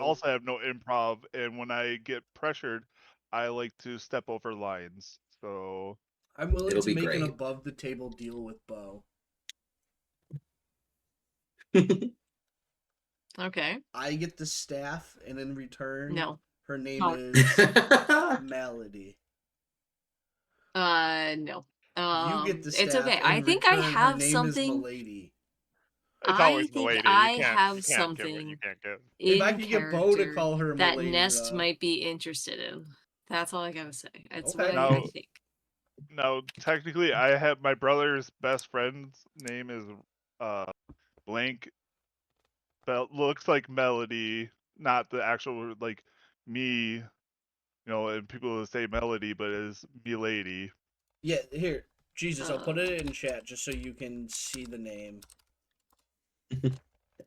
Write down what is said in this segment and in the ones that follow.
also have no improv, and when I get pressured, I like to step over lines. So I'm willing It'll to be make an great. above the table deal with Bo. Okay. I get the staff, and in return, No. her name No. is Melody. No. You get the staff. It's okay. In I think I return, her have name something. Is Milady. It's I always think Milady. I You can't have give what something you can't give. If I in could get Bo to character call her that Milady, Nest though. might be interested in. That's all I gotta say. It's Okay. what Now- I think. now, technically, I have my brother's best friend's name is blank. But looks like Melody, not the actual like me. You know, and people will say Melody, but it's Milady. Yeah, here. Jesus, I'll put it in chat just so you can see the name.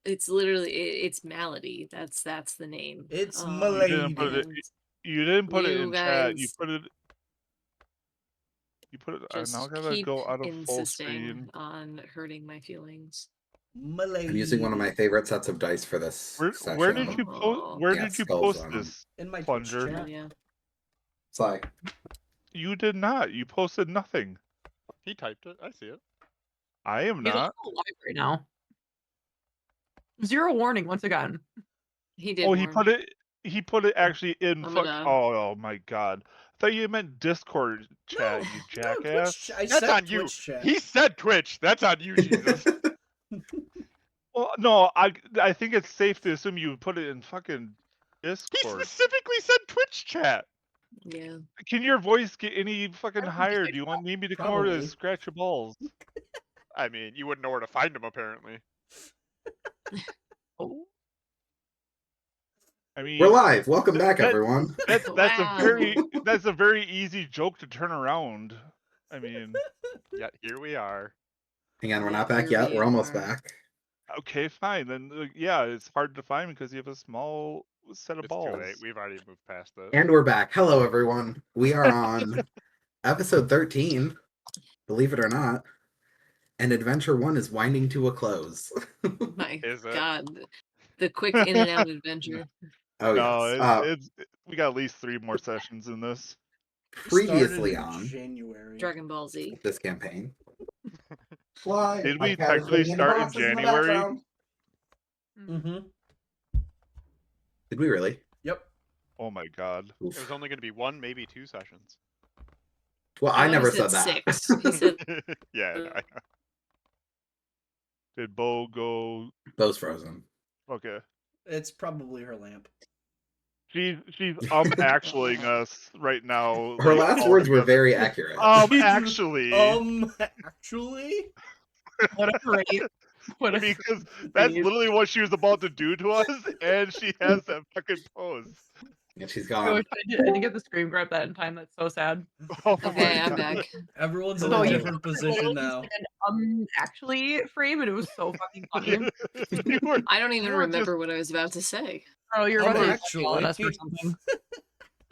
It's literally it's Malady. That's the name. It's You Milady. didn't put it. and You didn't put it you in chat. You guys put it. You put it. I just now gotta keep go out of full insisting screen. on hurting my feelings. Milady. I'm using one of my favorite sets of dice for this session. Where did you post? Where Yeah, did you skulls post on 'em. this? In my Twitch Plunger. chat. Yeah. It's like, You did not. You posted nothing. He typed it. I see it. I am He's not. also alive right now. Zero warning once again. He did. Oh, he warn put me. it. He put it actually in. I'm Fuck. gonna- Oh my god. I thought you meant Discord chat. No, You no, jackass. Twitch, I That's said on you. Twitch chat. He said Twitch. That's on you, Jesus. Well, no, I think it's safe to assume you put it in fucking He Discord. specifically said Twitch chat. Yeah. Can your voice get any fucking I don't higher? think Do you want me to come over to Probably. scratch your balls? I mean, you wouldn't know where to find him, apparently. Oh. I mean, we're live. Welcome back, that- everyone. that's Wow. that's a very easy joke to turn around. I mean, Yet here we are. Hang on, we're not back Here yet. we We're almost are. back. okay, fine. Then yeah, it's hard to find because you have a small set of It's balls. too late. We've already moved past it. And we're back. Hello, everyone. We are on episode 13, believe it or not. And Adventure 1 is winding to a close. My Is it? God. The quick in and out adventure. Oh, No, yes. we got at least 3 more sessions in this. Previously Started in on January. Dragon Ball Z. this campaign. Why? Did My we cat is technically living in the start in boxes the January? background. Mm-hmm. Did we really? Yep. Oh my god. Oof. It was only going to be 1, maybe 2 sessions. Well, I He never said said that. 6. He said Yeah, I know. Did Bo go? Bo's frozen. Okay. It's probably her lamp. She's actuallying us right now. Her like, last all words were together. very accurate. Actually. Actually? Whatever. What a Because that's Jeez. literally what she was about to do to us, and she has that fucking pose. And she's I gone. wish I didn't get the screen grab that in time. That's so sad. Oh Okay, my I'm God. back. Everyone's in So a you different position now. Actually frame, and it was so fucking funny. You were- I don't even You were remember what I was about to say. Oh, you're about to Actually. yell at us or something.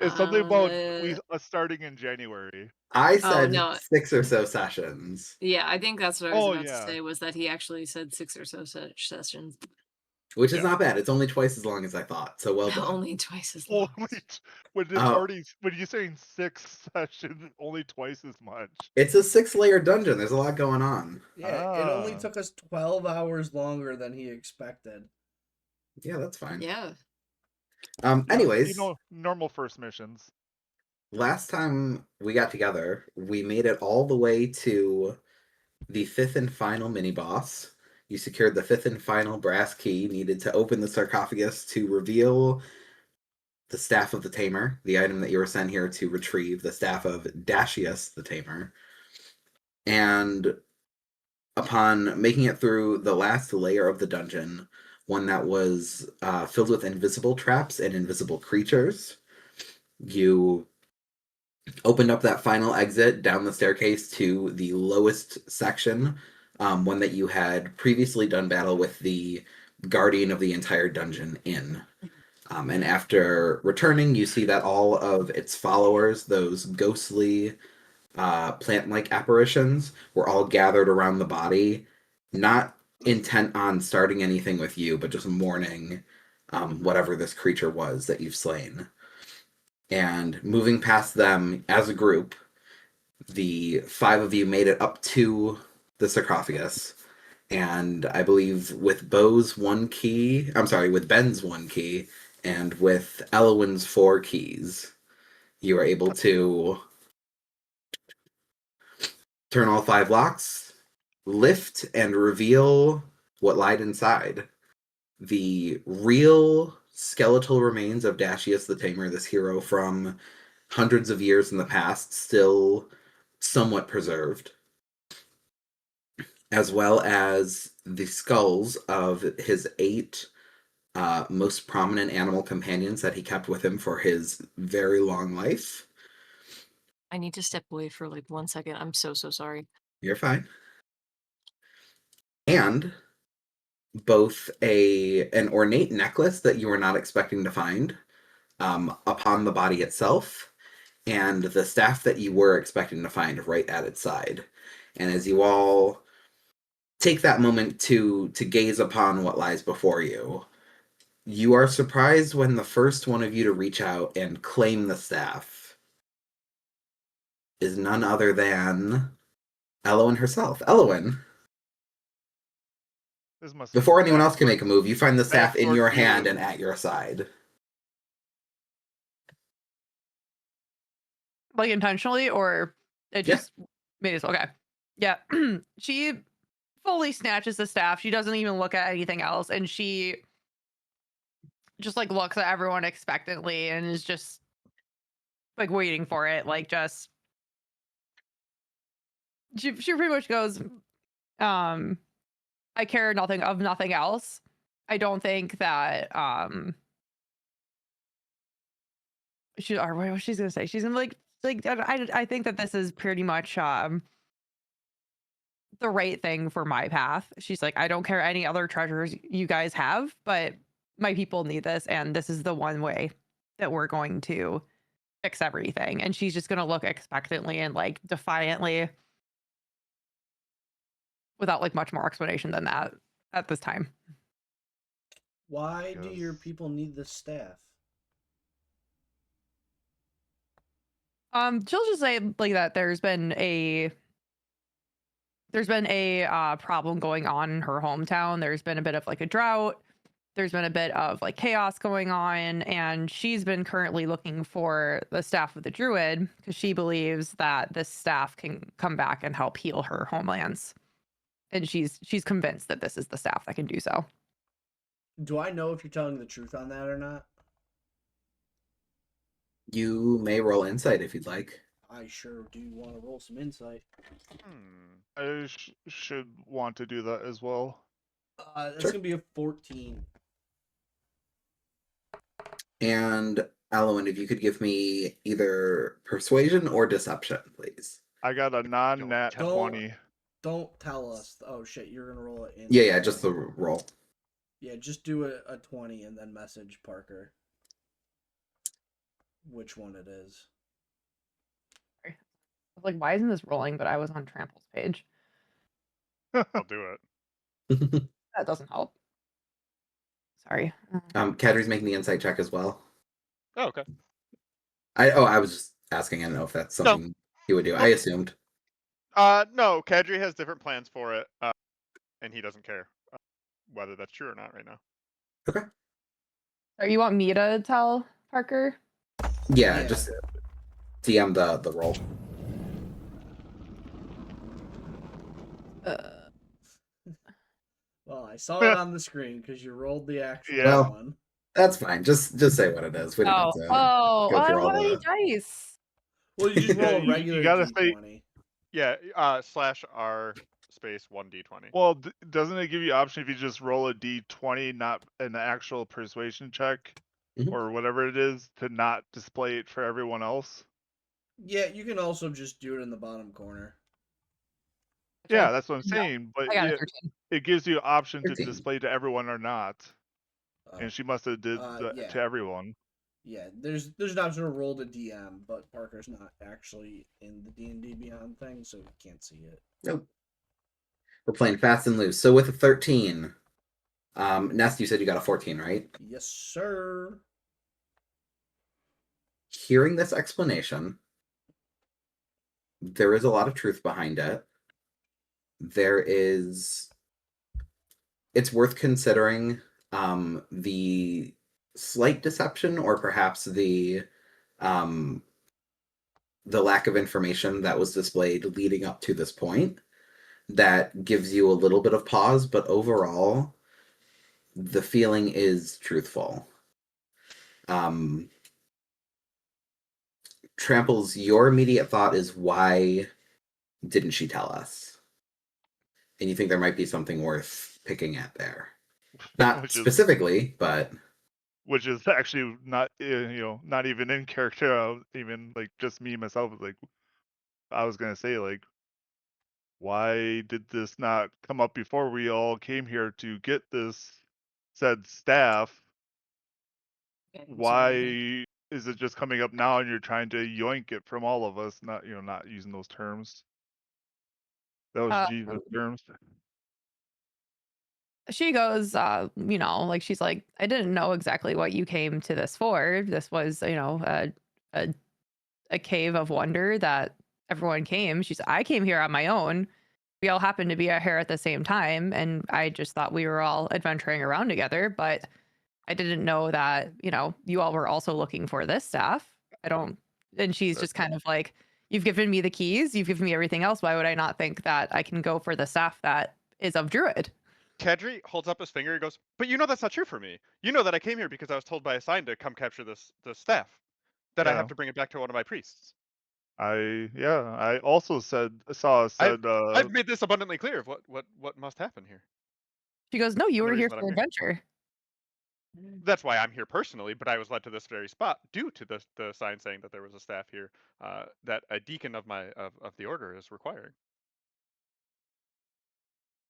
It's something about Uh, us starting in January. I said no. 6 or so sessions, Yeah, I think that's what I was Oh, about yeah. to say, was that he actually said 6 or so sessions. which is Yeah. not bad. It's only twice as long as I thought. So well done. Only twice as long. When it's Oh. already when you're saying 6 sessions, only twice as much. It's a 6-layer dungeon. There's a lot going on. Yeah, it only Ah. took us 12 hours longer than he expected. Yeah, that's fine. Yeah. Anyways, You know, normal first missions. last time we got together, we made it all the way to the 5th and final mini boss. You secured the 5th and final brass key needed to open the sarcophagus to reveal the Staff of the Tamer, the item that you were sent here to retrieve, the Staff of Dashius the Tamer. And upon making it through the last layer of the dungeon, one that was filled with invisible traps and invisible creatures, you opened up that final exit down the staircase to the lowest section, one that you had previously done battle with the guardian of the entire dungeon in. And after returning, you see that all of its followers, those ghostly plant-like apparitions, were all gathered around the body, not intent on starting anything with you, but just mourning whatever this creature was that you've slain. And moving past them as a group, the 5 of you made it up to the sarcophagus. And I believe with Ben's 1 key, and with Elowyn's 4 keys, you are able to turn all 5 locks, lift and reveal what lied inside. The real skeletal remains of Dashius the Tamer, this hero from hundreds of years in the past, still somewhat preserved, as well as the skulls of his 8 most prominent animal companions that he kept with him for his very long life. I need to step away for like 1 second. I'm so sorry. You're fine. And both an ornate necklace that you were not expecting to find upon the body itself, and the staff that you were expecting to find right at its side. And as you all take that moment to gaze upon what lies before you, you are surprised when the first one of you to reach out and claim the staff is none other than Elowyn herself. Elowyn, This must before anyone else can make a move, you find the staff in Backdoor your Kiwi. hand and at your side. Like intentionally, or it Yeah. just made it okay. Yeah. She fully snatches the staff. She doesn't even look at anything else, and she just like looks at everyone expectantly and is just like waiting for it. Like just she pretty much goes, I care nothing of nothing else. I don't think that or what she's gonna say. She's gonna like I think that this is pretty much the right thing for my path. She's like, I don't care any other treasures you guys have, but my people need this, and this is the one way that we're going to fix everything. And she's just gonna look expectantly and like defiantly without like much more explanation than that at this time. Why do your Because- people need the staff? She'll just say like that there's been a problem going on in her hometown. There's been a bit of like a drought. There's been a bit of like chaos going on, and she's been currently looking for the staff of the druid because she believes that this staff can come back and help heal her homelands. And she's convinced that this is the staff that can do so. Do I know if you're telling the truth on that or not? You may roll insight if you'd like. I sure do want to roll some insight. I should want to do that as well. That's Sure. gonna be a 14. And Elowyn, if you could give me either persuasion or deception, please. I got a non-nat Don't- 20. Don't tell us. Oh shit, you're gonna roll it in. Yeah, just the roll. Yeah, just do a 20 and then message Parker which one it is. I was like, why isn't this rolling? But I was on Trample's page. I'll do it. That doesn't help. Sorry. Kadri's making the insight check as well. Oh, okay. I was just asking. I don't know if that's something he would do. I assumed. No, Kadri has different plans for it, and he doesn't care whether that's true or not right now. Okay. Or you want me to tell Parker? Yeah, just DM the roll. Well, I saw it on the screen because you rolled the actual Yeah. one. That's fine. Just say what it is. We don't have to go through all how many the... dice? Well, you just roll Yeah, a you regular gotta say- D20. Yeah, /R space 1d20. Well, doesn't it give you option if you just roll a d20, not an actual persuasion check, Mhm. or whatever it is, to not display it for everyone else? Yeah, you can also just do it in the bottom corner. Yeah, that's what I'm No, saying. But I got a it, 13. it gives you option to 13. display to everyone or not, Oh, and she must have did that yeah. to everyone. Yeah, there's an option to roll to DM, but Parker's not actually in the D&D Beyond thing, so he can't see it. Nope. We're playing fast and loose. So with a 13, Nest, you said you got a 14, right? Yes, sir. Hearing this explanation, there is a lot of truth behind it. It's worth considering the slight deception, or perhaps the lack of information that was displayed leading up to this point, that gives you a little bit of pause, but overall the feeling is truthful. Tramples, your immediate thought is, why didn't she tell us? And you think there might be something worth picking at there. Not specifically, but which is actually not not even in character. Even like just me myself, like I was gonna say, like, why did this not come up before we all came here to get this said staff? Yeah, I'm Why sorry. is it just coming up now and you're trying to yoink it from all of us? Not not using those terms. That was Jesus terms. She goes, like, she's like, I didn't know exactly what you came to this for. This was, a cave of wonder that everyone came. She's, I came here on my own. We all happened to be here at the same time, and I just thought we were all adventuring around together, but I didn't know that, you all were also looking for this staff. And she's just kind of like, you've given me the keys, you've given me everything else. Why would I not think that I can go for the staff that is of Druid? Kedri holds up his finger. He goes, "But you know that's not true for me. You know that I came here because I was told by a sign to come capture the staff. That I Yeah. have to bring it back to one of my priests. I also said I've made this abundantly clear of what must happen here. She goes, no, you And the were here reason that for I'm here. adventure. That's why I'm here personally, but I was led to this very spot due to the sign saying that there was a staff here that a deacon of the order is requiring."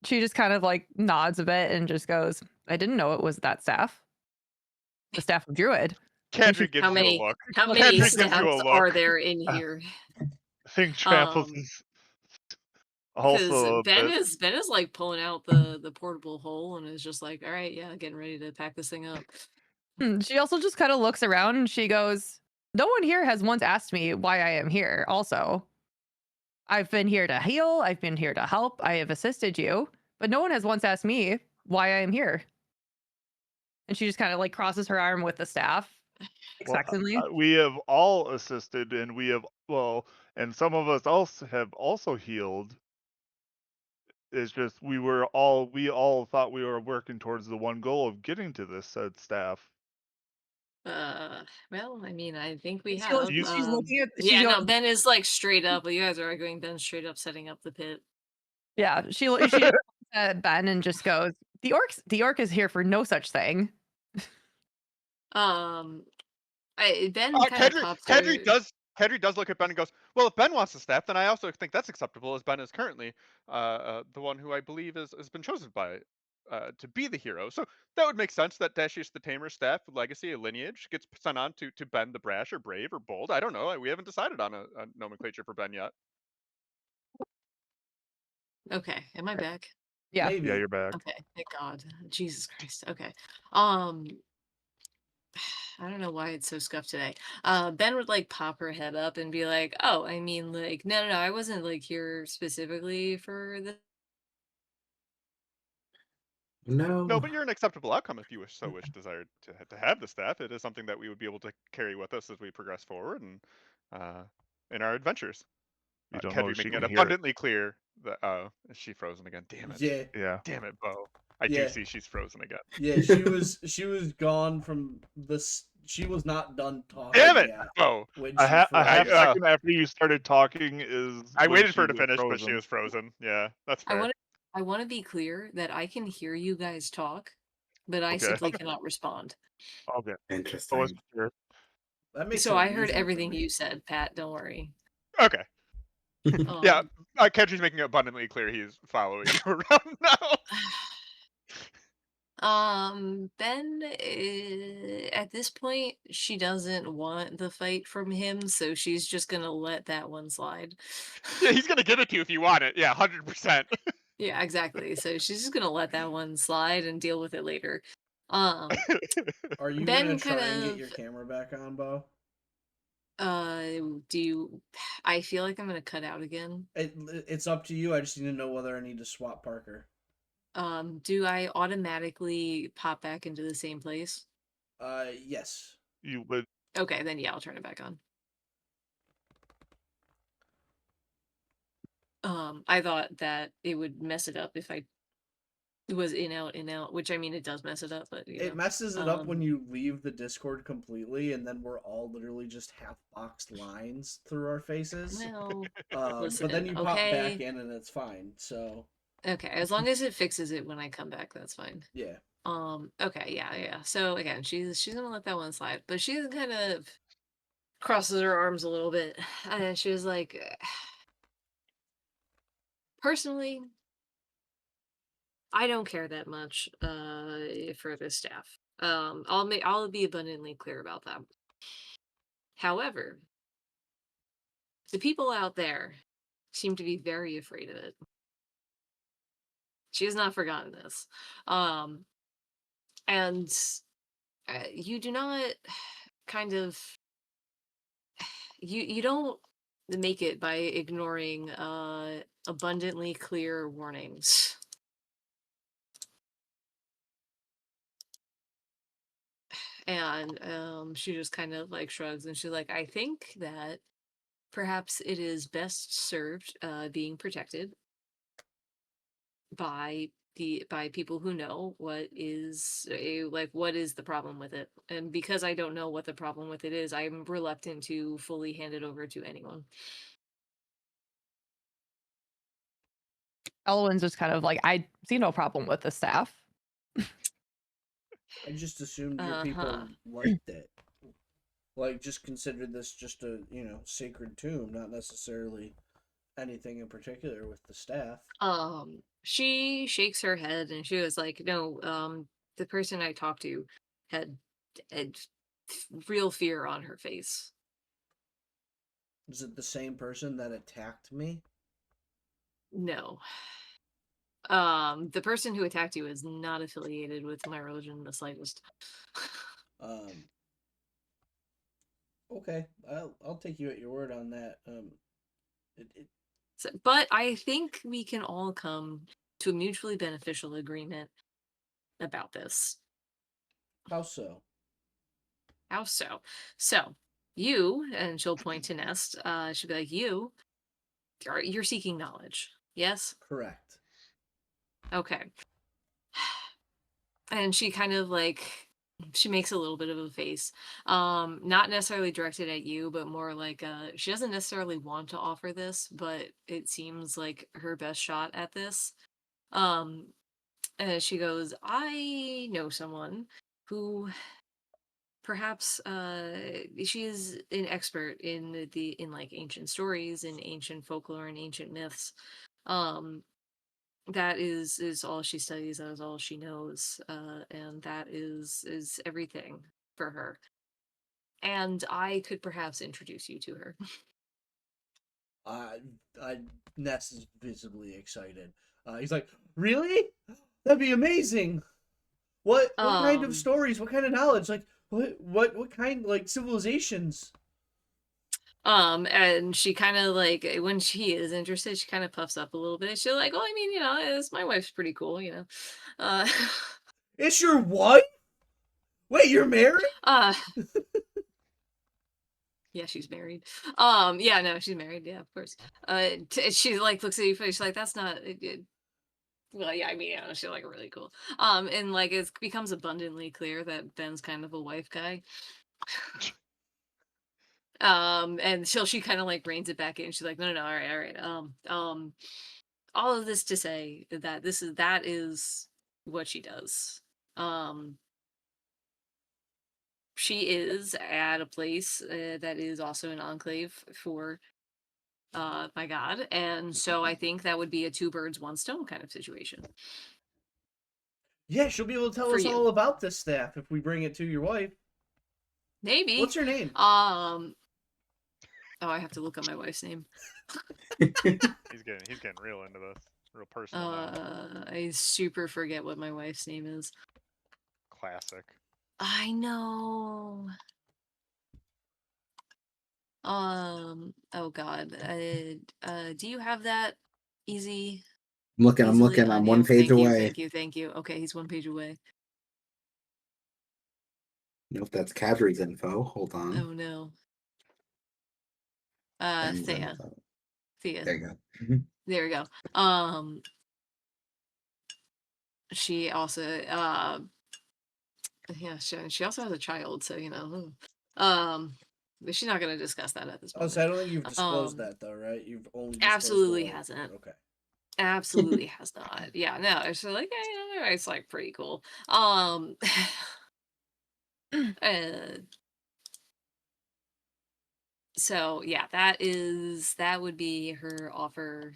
She just kind of like nods a bit and just goes, I didn't know it was that staff. The staff of Druid. Kedri gives How you a many look. how Kedri many gives you a staffs are look. there in here? I think Tramples is Because also a Ben bit. is like pulling out the portable hole and is just like, all right, yeah, getting ready to pack this thing up. She also just kind of looks around and she goes, no one here has once asked me why I am here. Also, I've been here to heal. I've been here to help. I have assisted you, but no one has once asked me why I am here. And she just kind of like crosses her arm with the staff expectantly. Well, we have all assisted, and we have and some of us also have also healed. It's just we all thought we were working towards the one goal of getting to this said staff. Well, I mean, I think we She have. looks- she's looking at. Yeah, no, Goes, Ben is like straight up. You guys are arguing. Ben's straight up setting up the pit. yeah, she looks at Ben and just goes, the orc is here for no such thing. Ben kind of pops her. Kedri does look at Ben and goes, "Well, if Ben wants the staff, then I also think that's acceptable, as Ben is currently the one who I believe has been chosen by to be the hero. So that would make sense that Dashius the Tamer staff, legacy, a lineage, gets sent on to Ben the Brash or Brave or Bold. I don't know. We haven't decided on a nomenclature for Ben yet." Okay, am I back? Yeah. Maybe. Yeah, you're back. Okay, thank God. Jesus Christ. Okay. I don't know why it's so scuffed today. Ben would like pop her head up and be like, "Oh, I mean, like, no, I wasn't like here specifically for this." no. No, but you're an acceptable outcome if you so desire to have the staff. It is something that we would be able to carry with us as we progress forward and in our adventures. You don't know Kedri if she making it can hear it. abundantly clear that is she frozen again? Damn it. Yeah. Yeah. Damn it, Bo. I Yeah. do see she's frozen again. Yeah, she was gone from this. She was not done talking. Damn it, yet Bo. when A she half froze. second after you started talking is. I when waited she for her to was finish, but frozen. she was frozen. Yeah, that's I fair. want to be clear that I can hear you guys talk, but I Okay. simply cannot respond. Okay. Interesting. I wasn't sure. That makes So it I heard unusual for everything me. you said, Pat. Don't worry. Okay. Um, Yeah, Kedri's making it abundantly clear he's following you around now. Ben, at this point, she doesn't want the fight from him, so she's just gonna let that one slide. Yeah, he's gonna give it to you if you want it. Yeah, 100%. Yeah, exactly. So she's just gonna let that one slide and deal with it later. Um, Are you Ben gonna kind try and get of your camera back on, Bo? do you? I feel like I'm gonna cut out again. It's up to you. I just need to know whether I need to swap Parker. Do I automatically pop back into the same place? Yes. You would. Okay, then yeah, I'll turn it back on. I thought that it would mess it up if I was in out, which I mean it does mess it up, but It messes it up when you leave the Discord completely, and then we're all literally just half-boxed lines through our faces. well, But then you pop back okay. in, and it's fine. So Okay, as long as it fixes it when I come back, that's fine. yeah. Okay, yeah. So again, she's gonna let that one slide, but she's kind of crosses her arms a little bit, and she was like, personally, I don't care that much for this staff. I'll be abundantly clear about that. However, the people out there seem to be very afraid of it. She has not forgotten this. And you do not kind of you don't make it by ignoring abundantly clear warnings. And she just kind of like shrugs and she's like, I think that perhaps it is best served being protected by people who know what is what is the problem with it. And because I don't know what the problem with it is, I'm reluctant to fully hand it over to anyone. Elowyn's just kind of like, I see no problem with the staff. I just assumed your Uh-huh. people liked it. Like, just considered this just a, sacred tomb, not necessarily anything in particular with the staff. She shakes her head and she was like, no, the person I talked to had real fear on her face. Is it the same person that attacked me? No. The person who attacked you is not affiliated with my religion in the slightest. Okay, I'll take you at your word on that. But I think we can all come to a mutually beneficial agreement about this. How so? How so? So, you, and she'll point to Nest, she'll be like, you're seeking knowledge, yes? Correct. Okay. And she kind of like, she makes a little bit of a face. Not necessarily directed at you, but more like, she doesn't necessarily want to offer this, but it seems like her best shot at this. And she goes, I know someone who perhaps she is an expert in like ancient stories and ancient folklore and ancient myths. That is all she studies, that is all she knows, and that is everything for her. And I could perhaps introduce you to her. Ness is visibly excited. He's like, really? That'd be amazing. What kind of stories? What kind of knowledge? Like, what kind, like, civilizations? And she kind of like, when she is interested, she kind of puffs up a little bit. She's like, well, I mean, my wife's pretty cool, It's your wife? Wait, you're married? Yeah, she's married. Yeah, no, she's married. Yeah, of course. She like looks at you, she's like, that's not good. Well, yeah, I mean, yeah, she's like really cool. And like it becomes abundantly clear that Ben's kind of a wife guy. And she kind of like reins it back in. She's like, no, all right. All of this to say that that is what she does. She is at a place that is also an enclave for my god, and so I think that would be a two birds one stone kind of situation. Yeah, she'll be able to tell us all about this staff if we bring it to your wife. Maybe. What's her name? Oh, I have to look up my wife's name. He's getting real into this. Real personal now. I super forget what my wife's name is. Classic. I know. Oh God. Do you have that easy? I'm looking. Easily I'm on one you? page Thank you, away. thank you, thank you. Okay, he's 1 page away. Nope, that's Kadri's info. Hold on. Oh no. Ben's Thea. info. Thea. There you go. Mhm. There we go. She also yeah, she also has a child, so but she's not gonna discuss that at this Oh, moment. so I don't think you've disclosed Um, that though, right? You've only disclosed Absolutely the hasn't. Okay. Absolutely has not. Yeah, no, it's like it's like pretty cool. Uh, so yeah, that would be her offer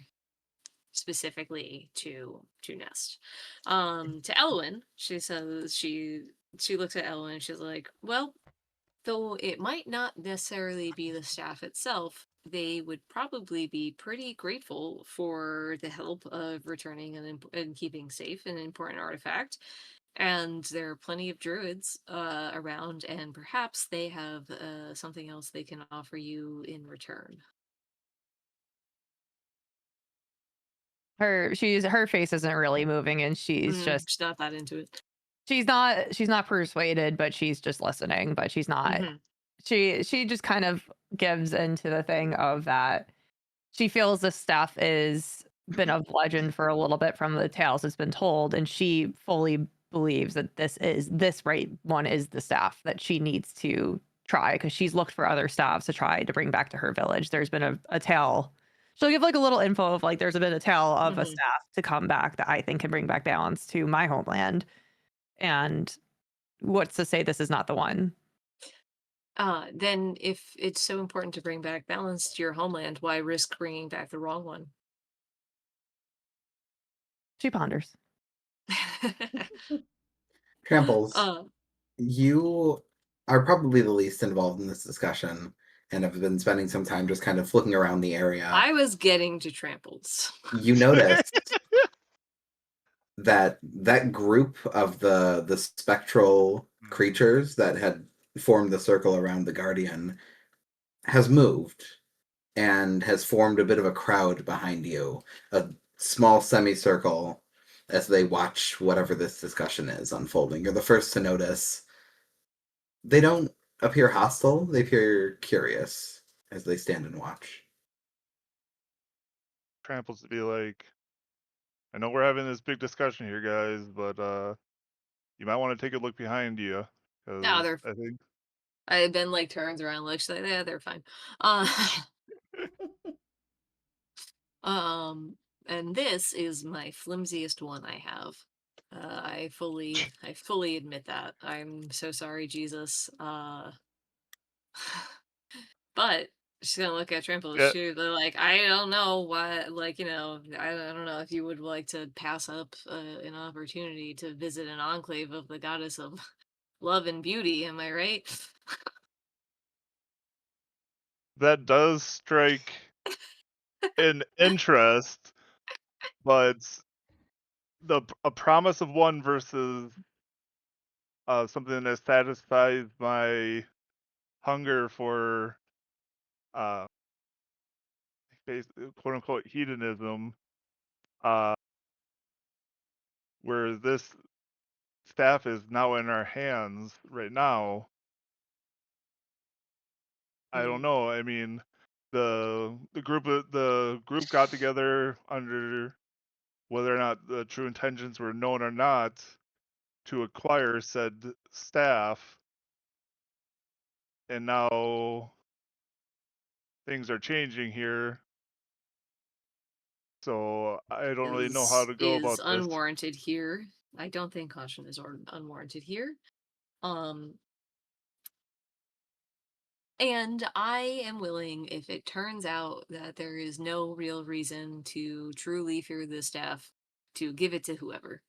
specifically to Nest. To Elowyn, she says she looks at Elowyn and she's like, well, though it might not necessarily be the staff itself, they would probably be pretty grateful for the help of returning and keeping safe an important artifact. And there are plenty of druids around, and perhaps they have something else they can offer you in return. Her face isn't really moving, and she's just She's not that into it. she's not persuaded, but she's just listening. But she's not. Mhm. She just kind of gives into the thing of that she feels this stuff is been of legend for a little bit from the tales that's been told, and she fully believes that this right one is the staff that she needs to try, because she's looked for other staffs to try to bring back to her village. There's been a tale. She'll give like a little info of like there's been a tale of a Mhm. staff to come back that I think can bring back balance to my homeland. And what's to say this is not the one? Then if it's so important to bring back balance to your homeland, why risk bringing back the wrong one? She ponders. Tramples, uh, you are probably the least involved in this discussion and have been spending some time just kind of looking around the area. I was getting to tramples. You noticed that group of the spectral creatures that had formed the circle around the Guardian has moved and has formed a bit of a crowd behind you, a small semicircle, as they watch whatever this discussion is unfolding. You're the first to notice. They don't appear hostile, they appear curious as they stand and watch. Tramples to be like, I know we're having this big discussion here, guys, but you might want to take a look behind you, No, because I think Ben like turns around, looks like they're fine. And this is my flimsiest one I have. I fully admit that. I'm so sorry, Jesus. But she's gonna look at Trample. yeah, They're like, I don't know why. Like, I don't know if you would like to pass up an opportunity to visit an enclave of the goddess of love and beauty. Am I right? that does strike an interest, but a promise of one versus something that satisfies my hunger for uh, quote unquote hedonism, uh, where this staff is now in our hands right now. I don't know. I mean, the group got together under whether or not the true intentions were known or not to acquire said staff, and now things are changing here. So I don't really know how to go Is about this. unwarranted here. I don't think caution is unwarranted here. And I am willing, if it turns out that there is no real reason to truly fear the staff, to give it to whoever.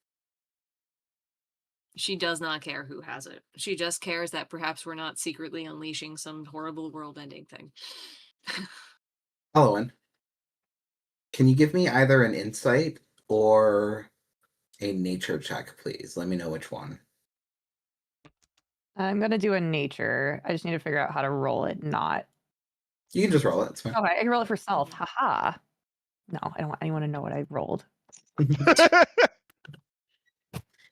She does not care who has it. She just cares that perhaps we're not secretly unleashing some horrible world-ending thing. Elowyn, can you give me either an insight or a nature check, please. Let me know which one. I'm gonna do a nature. I just need to figure out how to roll it. Not. You can just roll it. It's fine. Oh, I can roll it for self. Haha. No, I don't want anyone to know what I rolled.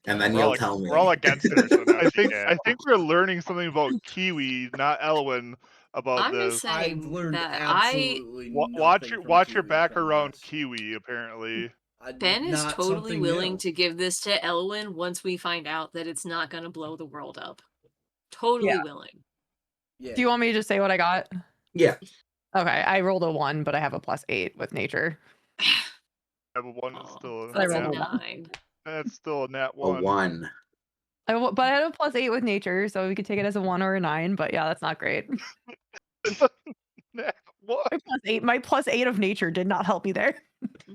And then We're you'll all, tell me. we're all against her, so now I she think can. we're learning something about Kiwi, not Elowyn, about I'm just this. I've saying learned that absolutely Watch nothing from watch your Kiwi back from around this. Kiwi. Apparently, Ben is Not totally something willing new. to give this to Elowyn once we find out that it's not going to blow the world up. Totally willing. Yeah. Do you want me to just say what I got? Yeah. Okay, I rolled a 1, but I have a +8 with nature. have a one. It's Aw, still I a rolled nat, a 1. 9. that's still a nat A 1. But I had a +8 with nature, so we could take it as a 1 or a 9. But yeah, that's not great. Nat 1. My +8 of nature did not help me there.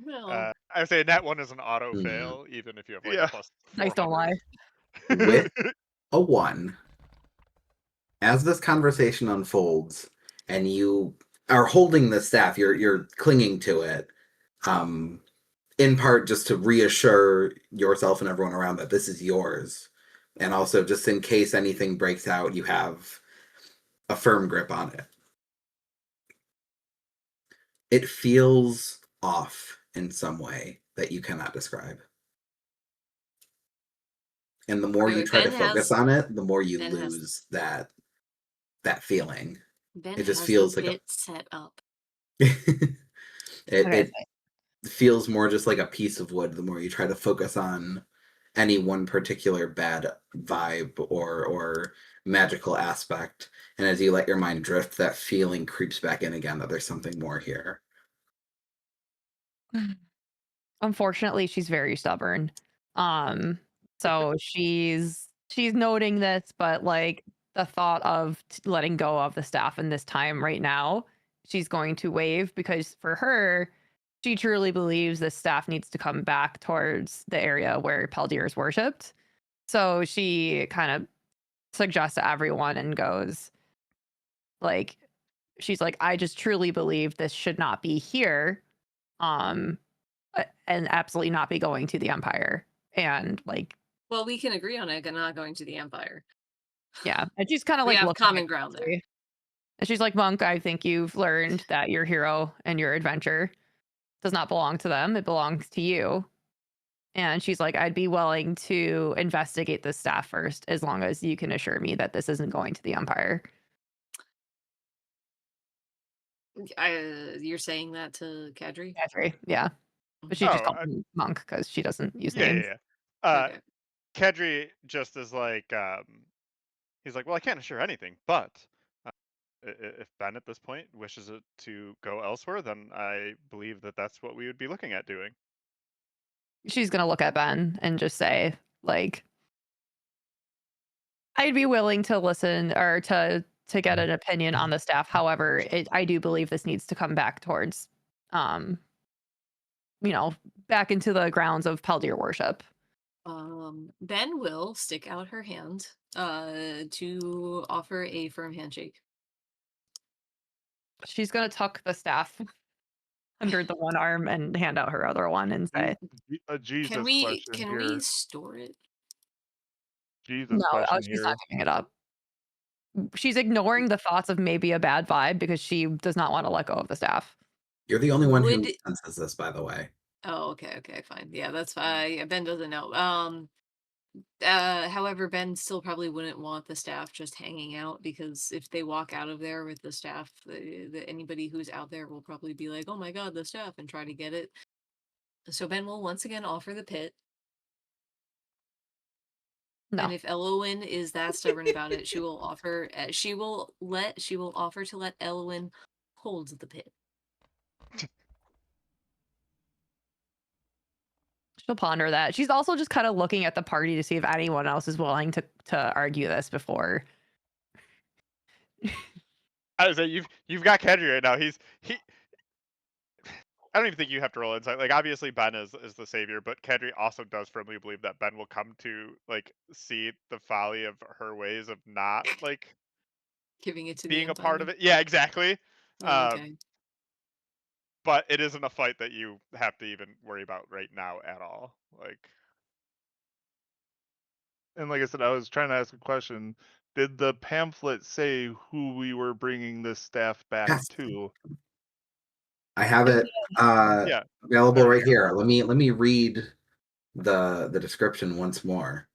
Well, I would say nat 1 is an auto Mm. fail, even if you have like Yeah. a plus Nice, don't 400. lie. With a 1, as this conversation unfolds and you are holding the staff, you're clinging to it, in part just to reassure yourself and everyone around that this is yours, and also just in case anything breaks out, you have a firm grip on it. It feels off in some way that you cannot describe. And the more you try to focus on it, the more you Ben has- lose that feeling. Ben It just has feels the like pit set up. it feels more just like a piece of wood the more you try to focus on any one particular bad vibe or magical aspect. And as you let your mind drift, that feeling creeps back in again that there's something more here. Unfortunately, she's very stubborn. So she's noting this, but like the thought of letting go of the staff in this time right now, she's going to waive, because for her, she truly believes this staff needs to come back towards the area where Paldir is worshipped. So she kind of suggests to everyone and goes, like, she's like, I just truly believe this should not be here. And absolutely not be going to the Empire. And like, Well, we can agree on it not going to the Empire. yeah. And she's kind of We like have looking common at ground there. Kiwi. And she's like, Monk, I think you've learned that your hero and your adventure does not belong to them. It belongs to you. And she's like, I'd be willing to investigate this staff first, as long as you can assure me that this isn't going to the Empire. You're saying that to Kadri? Kadri, yeah. But she just Oh, called him Monk because she doesn't use yeah, names. yeah. Okay. Kedri just is like, he's like, well, I can't assure anything, but if Ben at this point wishes it to go elsewhere, then I believe that that's what we would be looking at doing. She's going to look at Ben and just say, like, I'd be willing to listen or to get an opinion on the staff. However, I do believe this needs to come back towards, back into the grounds of Paldir worship. Ben will stick out her hand to offer a firm handshake. She's gonna tuck the staff under the one arm and hand out her other one and say, A Jesus Can we question here. store it? Jesus "No, question she's here. not giving it up." She's ignoring the thoughts of maybe a bad vibe because she does not want to let go of the staff. You're the only one who Would- senses this, by the way. Oh, okay, fine. Yeah, that's fine. Yeah, Ben doesn't know. However, Ben still probably wouldn't want the staff just hanging out, because if they walk out of there with the staff, anybody who's out there will probably be like, "Oh my god, the staff," and try to get it. So Ben will once again offer the pit. No. And if Elowyn is that stubborn about it, she will offer. She will offer to let Elowyn hold the pit. She'll ponder that. She's also just kind of looking at the party to see if anyone else is willing to argue this before. I would say you've got Kedri right now. He. I don't even think you have to roll insight. Like, obviously Ben is the savior, but Kedri also does firmly believe that Ben will come to like see the folly of her ways of not like Giving it to being the a part Empire. of it. Yeah, exactly. Okay. but it isn't a fight that you have to even worry about right now at all. Like, And like I said, I was trying to ask a question. Did the pamphlet say who we were bringing this staff back Yes. to? I have it yeah, available there right you here. Let me read the description once more.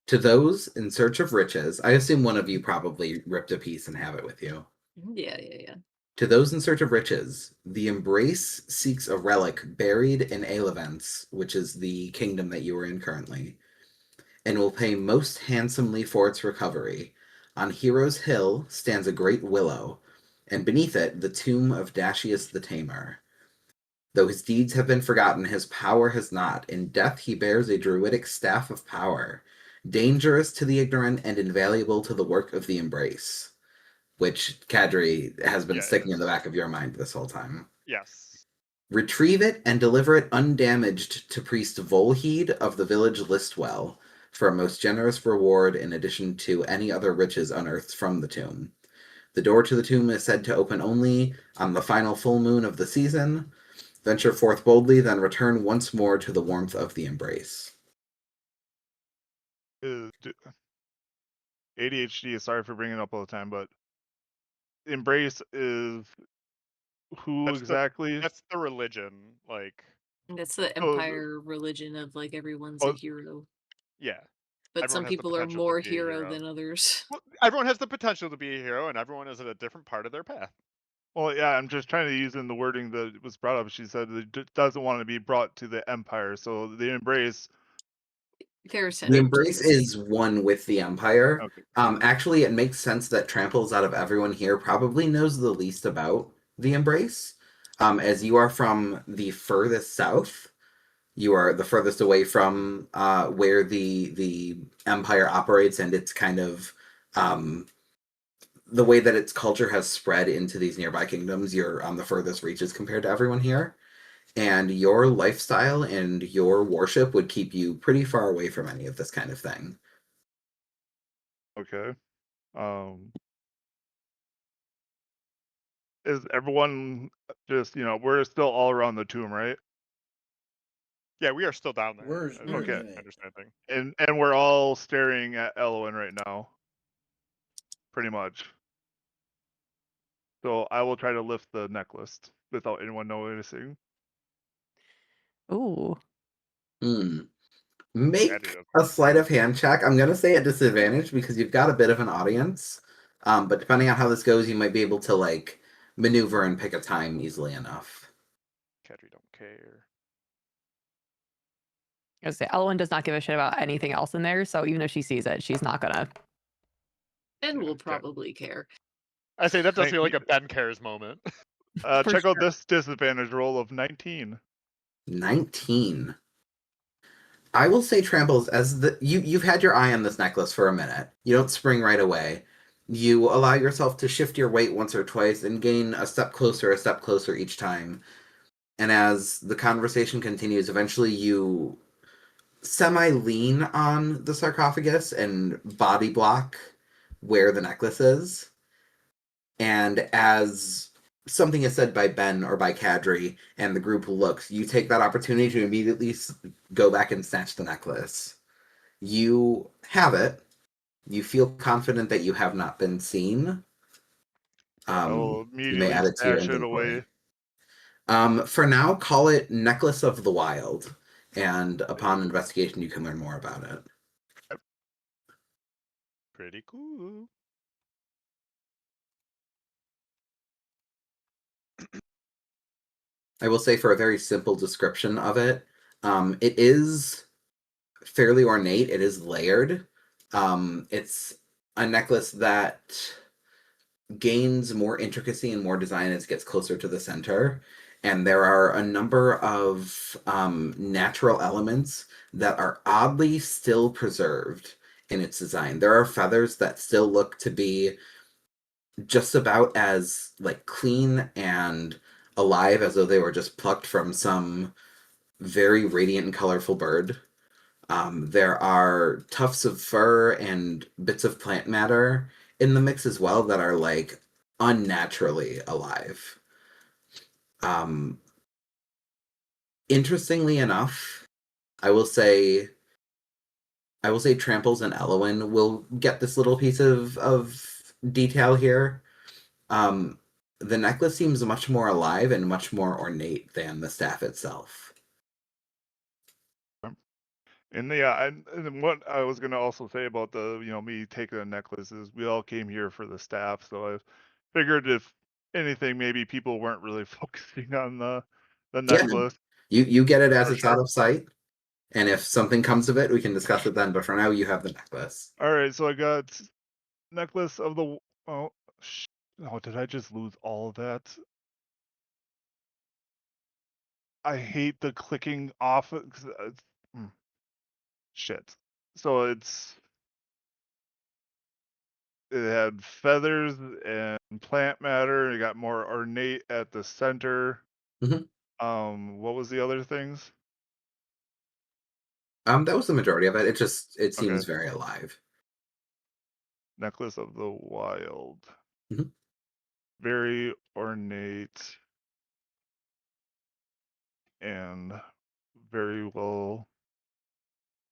To those in search of riches, I assume one of you probably ripped a piece and have it with you. Yeah. To those in search of riches, the Embrace seeks a relic buried in Elowyn, which is the kingdom that you are in currently, and will pay most handsomely for its recovery. On Hero's Hill stands a great willow, and beneath it the tomb of Dashius the Tamer. Though his deeds have been forgotten, his power has not. In death he bears a druidic staff of power, dangerous to the ignorant and invaluable to the work of the Embrace, which Kadri has been sticking in the back of your mind this whole time. Yes. Retrieve it and deliver it undamaged to Priest Volheed of the village Listwell for a most generous reward in addition to any other riches unearthed from the tomb. The door to the tomb is said to open only on the final full moon of the season. Venture forth boldly, then return once more to the warmth of the Embrace. ADHD, sorry for bringing it up all the time, but Embrace is who exactly? That's the religion, like. That's the Oh, empire religion of like everyone's a hero. Yeah. But Everyone some has the people are potential to more be a hero hero. than others. Well, everyone has the potential to be a hero, and everyone is at a different part of their path. Well, yeah, I'm just trying to use in the wording that was brought up. She said it doesn't want to be brought to the Empire, so the Embrace. They're The essentially Embrace the same. is one with the Empire. Okay. Actually, it makes sense that Tramples out of everyone here probably knows the least about the Embrace, as you are from the furthest south. You are the furthest away from where the Empire operates, and it's kind of the way that its culture has spread into these nearby kingdoms. You're on the furthest reaches compared to everyone here, and your lifestyle and your worship would keep you pretty far away from any of this kind of thing. Okay. Is everyone just, we're still all around the tomb, right? Yeah, we are still down there. We're Okay. in it. Understanding. And we're all staring at Elowyn right now. Pretty much. So I will try to lift the necklace without anyone noticing. Ooh. Make a sleight of hand check. I'm going to say at disadvantage because you've got a bit of an audience. But depending on how this goes, you might be able to like maneuver and pick a time easily enough. Kadri don't care. I was gonna say, Elowyn does not give a shit about anything else in there, so even if she sees it, she's not gonna. Ben will probably care. I say that does Thank feel like you. a Ben cares moment. Check out this disadvantage roll of 19. 19. I will say Tramples, as you've had your eye on this necklace for a minute. You don't spring right away. You allow yourself to shift your weight once or twice and gain a step closer each time. And as the conversation continues, eventually you semi-lean on the sarcophagus and body block where the necklace is. And as something is said by Ben or by Kadri and the group looks, you take that opportunity to immediately go back and snatch the necklace. You have it. You feel confident that you have not been seen. I will You may immediately add it to your stash it inventory. away. For now, call it Necklace of the Wild, and upon investigation, you can learn more about it. Pretty cool. I will say, for a very simple description of it, it is fairly ornate. It is layered. It's a necklace that gains more intricacy and more design as it gets closer to the center. And there are a number of natural elements that are oddly still preserved in its design. There are feathers that still look to be just about as like clean and alive as though they were just plucked from some very radiant and colorful bird. There are tufts of fur and bits of plant matter in the mix as well that are like unnaturally alive. Interestingly enough, I will say Tramples and Elowyn will get this little piece of detail here. The necklace seems much more alive and much more ornate than the staff itself. And yeah, and what I was gonna also say about the me taking the necklace is we all came here for the staff, so I figured if anything, maybe people weren't really focusing on the Yeah. necklace. You get it as For it's sure. out of sight, and if something comes of it, we can discuss it then. But for now, you have the necklace. All right, so I got necklace of the oh did I just lose all of that? I hate the clicking off. Shit. So it had feathers and plant matter. It got more ornate at the center. Mhm. What was the other things? That was the majority of it. It seems Okay. very alive. Necklace of the Wild. Mhm. Very ornate and very well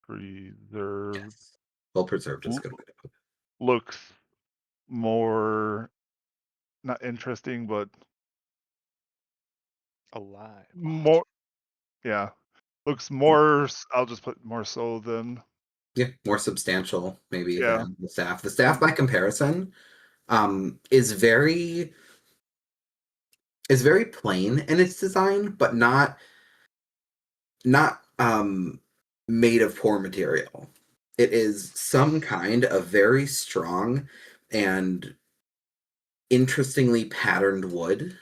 preserved. Yes. Well preserved is a L- good way to put it. Looks more not interesting, but Alive. more yeah. Looks more. I'll just put more so than Yeah, more substantial maybe yeah. than the staff. The staff, by comparison, is very plain in its design, but not made of poor material. It is some kind of very strong and interestingly patterned wood.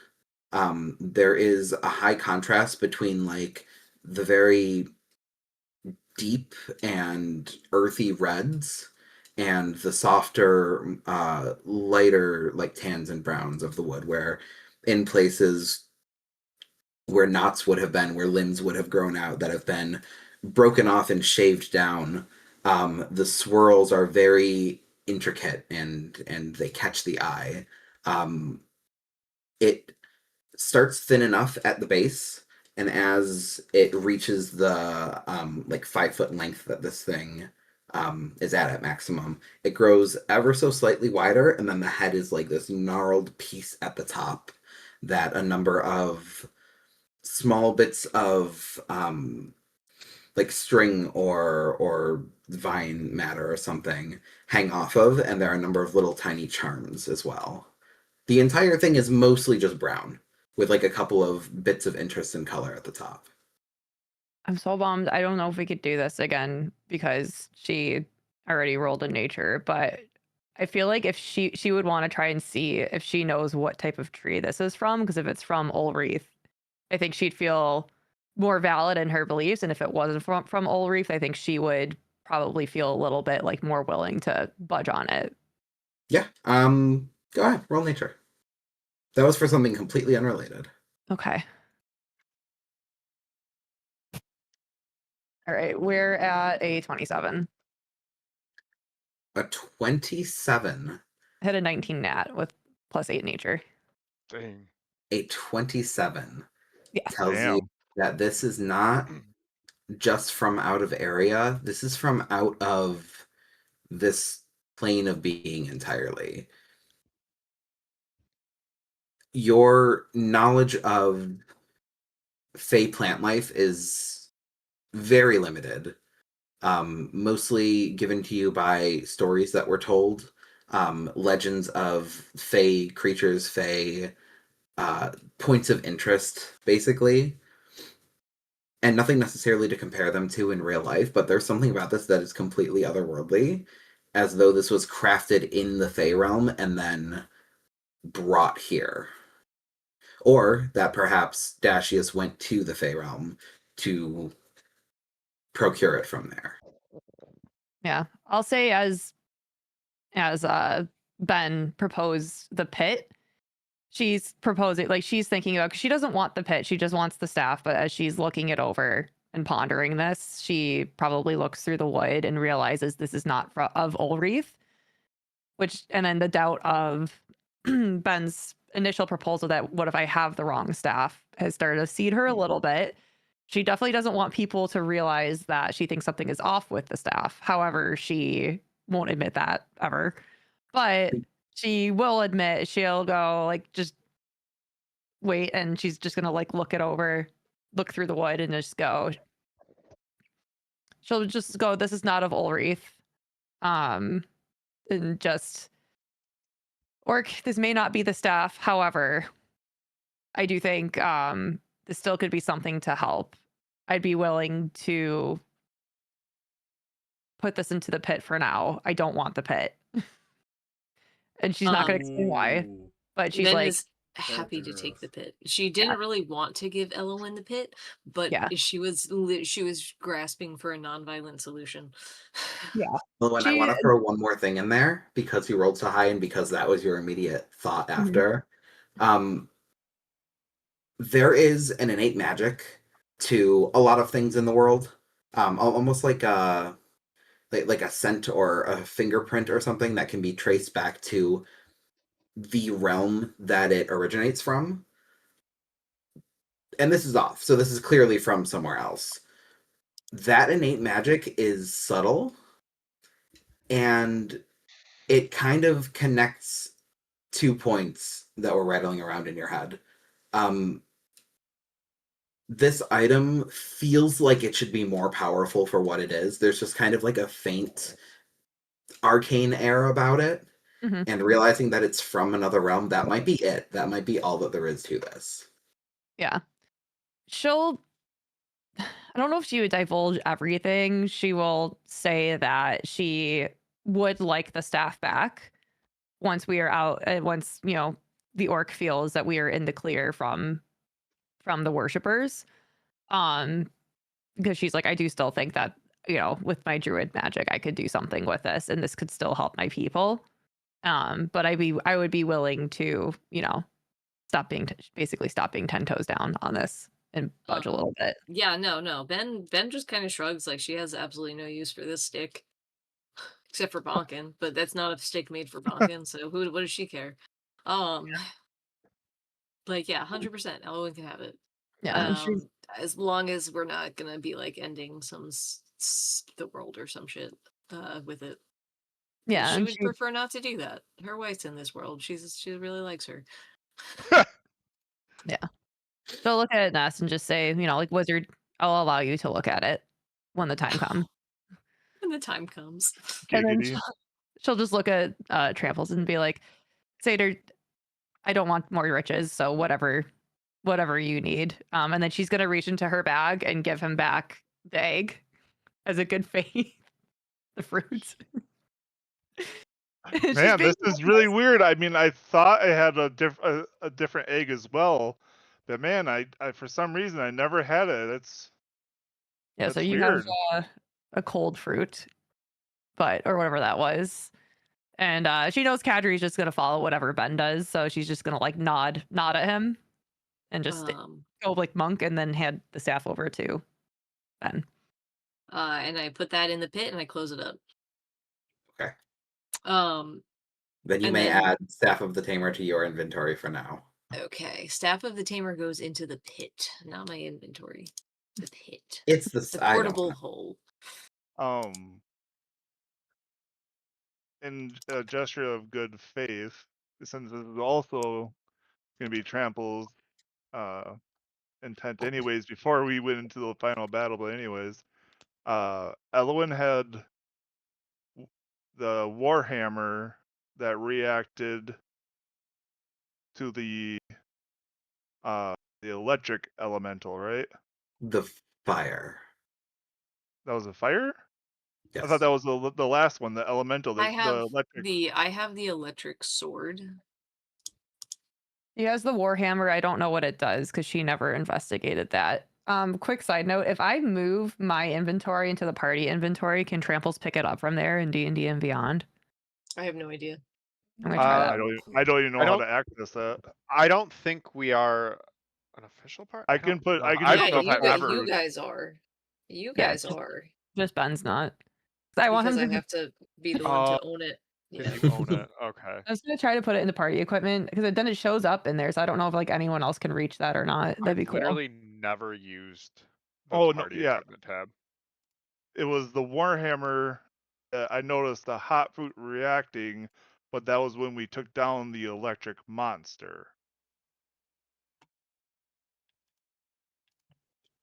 There is a high contrast between like the very deep and earthy reds and the softer, lighter like tans and browns of the wood, where in places where knots would have been, where limbs would have grown out that have been broken off and shaved down, the swirls are very intricate and they catch the eye. It starts thin enough at the base, and as it reaches the like 5 foot length that this thing is at maximum, it grows ever so slightly wider, and then the head is like this gnarled piece at the top that a number of small bits of like string or vine matter or something hang off of, and there are a number of little tiny charms as well. The entire thing is mostly just brown, with like a couple of bits of interest and color at the top. I'm so bummed. I don't know if we could do this again because she already rolled in nature, but I feel like if she would want to try and see if she knows what type of tree this is from, because if it's from Ulreath, I think she'd feel more valid in her beliefs, and if it wasn't from Ulreath, I think she would probably feel a little bit like more willing to budge on it. Yeah. Go ahead, roll nature. That was for something completely unrelated. Okay. All right, we're at a 27. A 27. I had a 19 nat with +8 nature. Dang. A 27 Yeah. tells you Damn. that this is not just from out of area. This is from out of this plane of being entirely. Your knowledge of Fey plant life is very limited, mostly given to you by stories that were told, legends of Fey creatures, Fey points of interest, basically, and nothing necessarily to compare them to in real life, but there's something about this that is completely otherworldly, as though this was crafted in the Fey realm and then brought here. Or that perhaps Dashius went to the Fey realm to procure it from there. Yeah. I'll say as Ben proposed the pit, she's proposing, like, she's thinking about, because she doesn't want the pit, she just wants the staff, but as she's looking it over and pondering this, she probably looks through the wood and realizes this is not of Ulreath, which, and then the doubt of Ben's initial proposal that what if I have the wrong staff has started to seed her a little bit. She definitely doesn't want people to realize that she thinks something is off with the staff. However, she won't admit that ever. But she will admit, she'll go like, just wait, and she's just gonna like look through the wood and just go. She'll just go, this is not of Ulreath. And just, Orc, this may not be the staff. However, I do think this still could be something to help. I'd be willing to put this into the pit for now. I don't want the pit. And she's not going to explain why, Ooh. but she's Ben like, is happy to take gross. the pit. She didn't really want to give Elowyn the pit, but Yeah. she was grasping for a non-violent solution. yeah. Well, and I She- want to throw one more thing in there because you rolled so high and because that was your immediate thought Mhm. after. There is an innate magic to a lot of things in the world, almost like a scent or a fingerprint or something that can be traced back to the realm that it originates from. And this is off, so this is clearly from somewhere else. That innate magic is subtle, and it kind of connects 2 points that were rattling around in your head. This item feels like it should be more powerful for what it is. There's just kind of like a faint arcane air about it. Mhm. And realizing that it's from another realm, that might be it. That might be all that there is to this. Yeah. I don't know if she would divulge everything. She will say that she would like the staff back once we are out, once, the orc feels that we are in the clear from the worshippers. Because she's like, I do still think that, with my druid magic, I could do something with this and this could still help my people. But I would be willing to, stop being 10 toes down on this and budge a little bit. Yeah, no. Ben just kind of shrugs like she has absolutely no use for this stick. Except for Bonkin, but that's not a stick made for Bonkin, so what does she care? Like, yeah, 100%, Elowyn can have it. Yeah. She's, As long as we're not gonna be like ending the world or some shit with it. yeah. She And would prefer not to do that. Her wife's in this world. She really likes her. yeah. So look at Ness and just say, like, wizard, I'll allow you to look at it when the time comes. When the time comes. And then Giggity. she'll just look at Tramples and be like, Satyr, I don't want more riches, so whatever you need. And then she's gonna reach into her bag and give him back the egg as a good faith, the fruits. She's Man, being this is really weird. I mean, I thought I had a different egg as well, but man, I for some reason I never had it. yeah. So that's you weird. have a cold fruit, or whatever that was. And she knows Kadri's just gonna follow whatever Ben does, so she's just gonna like nod at him and just go like monk and then hand the staff over to Ben. And I put that in the pit and I close it up. Okay. Then you may add Staff of the Tamer to your inventory for now. Okay, Staff of the Tamer goes into the pit, not my inventory. The pit. It's the portable hole. In a gesture of good faith, since this is also going to be Trample's intent anyways, before we went into the final battle, but anyways, Elowyn had the Warhammer that reacted to the electric elemental, right? The fire. That was a fire? Yes. I thought that was the last one, the elemental, the electric. I have the electric sword. He has the Warhammer. I don't know what it does because she never investigated that. Quick side note: if I move my inventory into the party inventory, can Tramples pick it up from there in D&D and Beyond? I have no idea. I'm gonna try that. I don't even know how to access that. I don't think we are an official part. I don't know Yeah, if I've ever. you guys are. You guys are. Just Ben's not. I want him to have to be the one to own it. Yeah. You own it. Okay. I was gonna try to put it in the party equipment because then it shows up in there, so I don't know if like anyone else can reach that or not. That'd be I've cool. literally never used the Oh no, party yeah, equipment tab. it was the Warhammer. I noticed the hot fruit reacting, but that was when we took down the electric monster.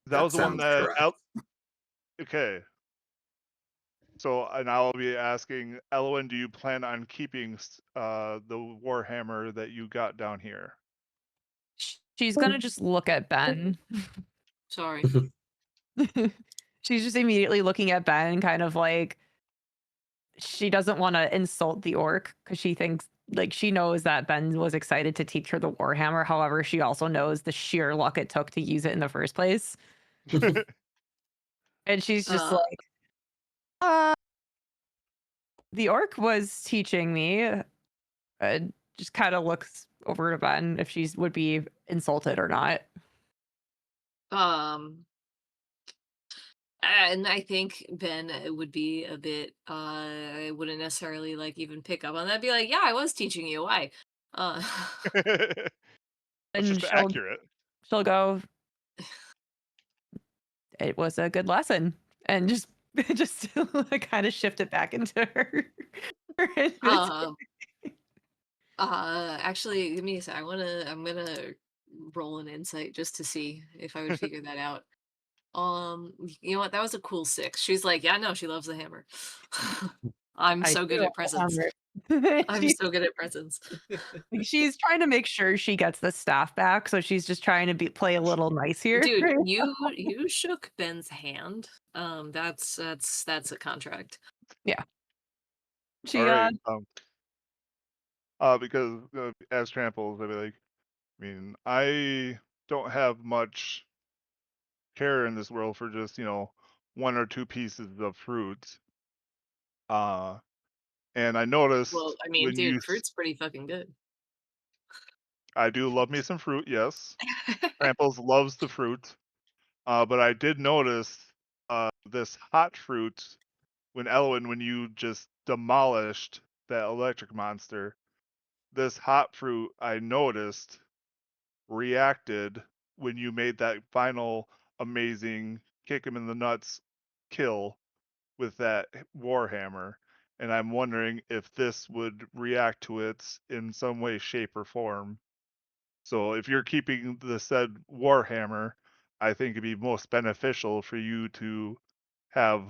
That That was the one sounds that. correct. Okay. So, and I'll be asking Elowyn, do you plan on keeping the Warhammer that you got down here? She's gonna just look at Ben. Sorry. She's just immediately looking at Ben, kind of like she doesn't want to insult the orc because she thinks like she knows that Ben was excited to teach her the Warhammer. However, she also knows the sheer luck it took to use it in the first place. And she's just Uh, like, uh, the orc was teaching me. Just kind of looks over to Ben if she would be insulted or not. And I think Ben would be a bit wouldn't necessarily like even pick up on that. Be like, yeah, I was teaching you. Why? Uh That's And just accurate. she'll go, it was a good lesson, and just just kind of shift it back into her inventory. um actually give me a sec. I'm gonna roll an insight just to see if I would figure that out. You know what? That was a cool 6. She's like, yeah, no, she loves the hammer. I'm I so do good love at the presents. hammer. I'm so good at presents. She's trying to make sure she gets the staff back, so she's just trying to play a little nice here. Dude, you shook Ben's hand. That's a contract. Yeah. All She right. Because as tramples, I'd be like, I mean, I don't have much care in this world for just 1 or 2 pieces of fruit. And I noticed Well, I mean, when you, dude, fruit's pretty fucking good. I do love me some fruit, yes. Tramples loves the fruit. But I did notice this hot fruit when you just demolished that electric monster. This hot fruit I noticed reacted when you made that final amazing kick him in the nuts kill with that warhammer. And I'm wondering if this would react to it in some way, shape, or form. So if you're keeping the said warhammer, I think it'd be most beneficial for you to have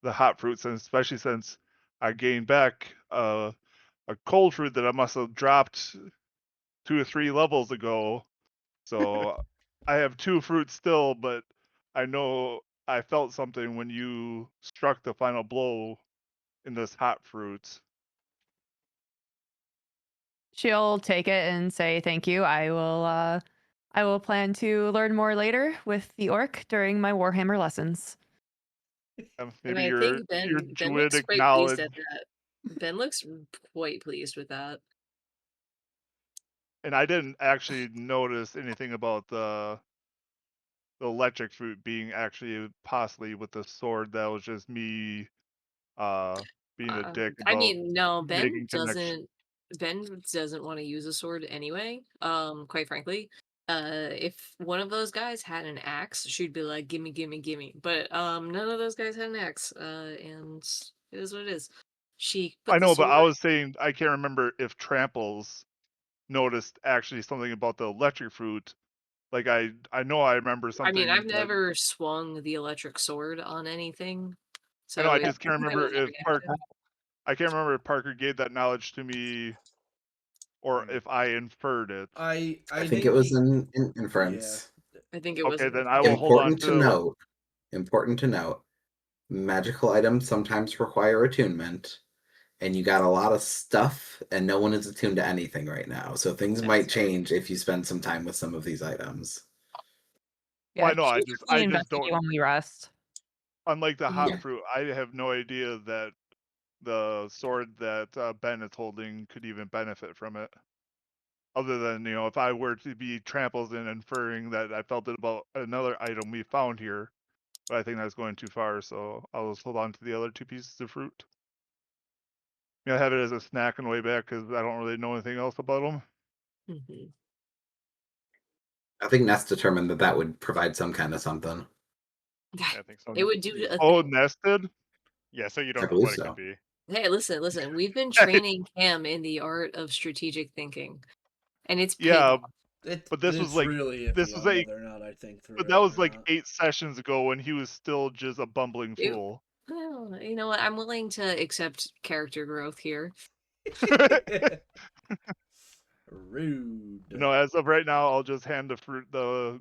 the hot fruits, and especially since I gained back a cold fruit that I must have dropped 2 or 3 levels ago. So I have 2 fruits still, but I know I felt something when you struck the final blow in this hot fruit. she'll take it and say thank you. I will plan to learn more later with the orc during my Warhammer lessons. And Maybe I your think Ben looks druidic quite pleased knowledge. at that. Ben looks quite pleased with that. And I didn't actually notice anything about the electric fruit being actually possibly with the sword. That was just me being a dick I about mean, no, making connection. Ben doesn't want to use a sword anyway. Quite frankly. If one of those guys had an axe, she'd be like, gimme, gimme, gimme. But none of those guys had an axe. And it is what it is. She put I the know, but I sword. was saying I can't remember if Tramples noticed actually something about the electric fruit. Like I know I remember I mean, I've something that never swung the electric sword on anything. I know. So I it's just can't something I remember would never if get Parker. into. I can't remember if Parker gave that knowledge to me or Hmm. if I inferred it. I I think it think was he in yeah. inference. I think it was Okay, an then I will hold on Important to to. note. Important to note. Magical items sometimes require attunement, and you got a lot of stuff, and no one is attuned to anything right now. So things That's might fair. change if you spend some time with some of these items. Well, Yeah, I know. she'll I definitely just investigate don't. when we rest. Unlike the Mhm. hot Yeah. fruit, I have no idea that the sword that Ben is holding could even benefit from it. Other than if I were to be trampled and inferring that I felt it about another item we found here, but I think that's going too far. So I'll just hold on to the other 2 pieces of fruit. I have it as a snack on the way back because I don't really know anything else about them. Mhm. I think Nest determined that would provide some kind of something. I think so. It would do a Oh, thing. nested. Yeah, so you I don't know believe what it so. could be. Hey, listen. We've been training Cam in the art of strategic thinking, and it's paid Yeah, off. but this was It's like really this iffy was on a whether or not I think but through that it was or like not. 8 sessions ago when he was still just a bumbling Ew. fool. Well, you know what? I'm willing to accept character growth here. Rude. As of right now, I'll just hand the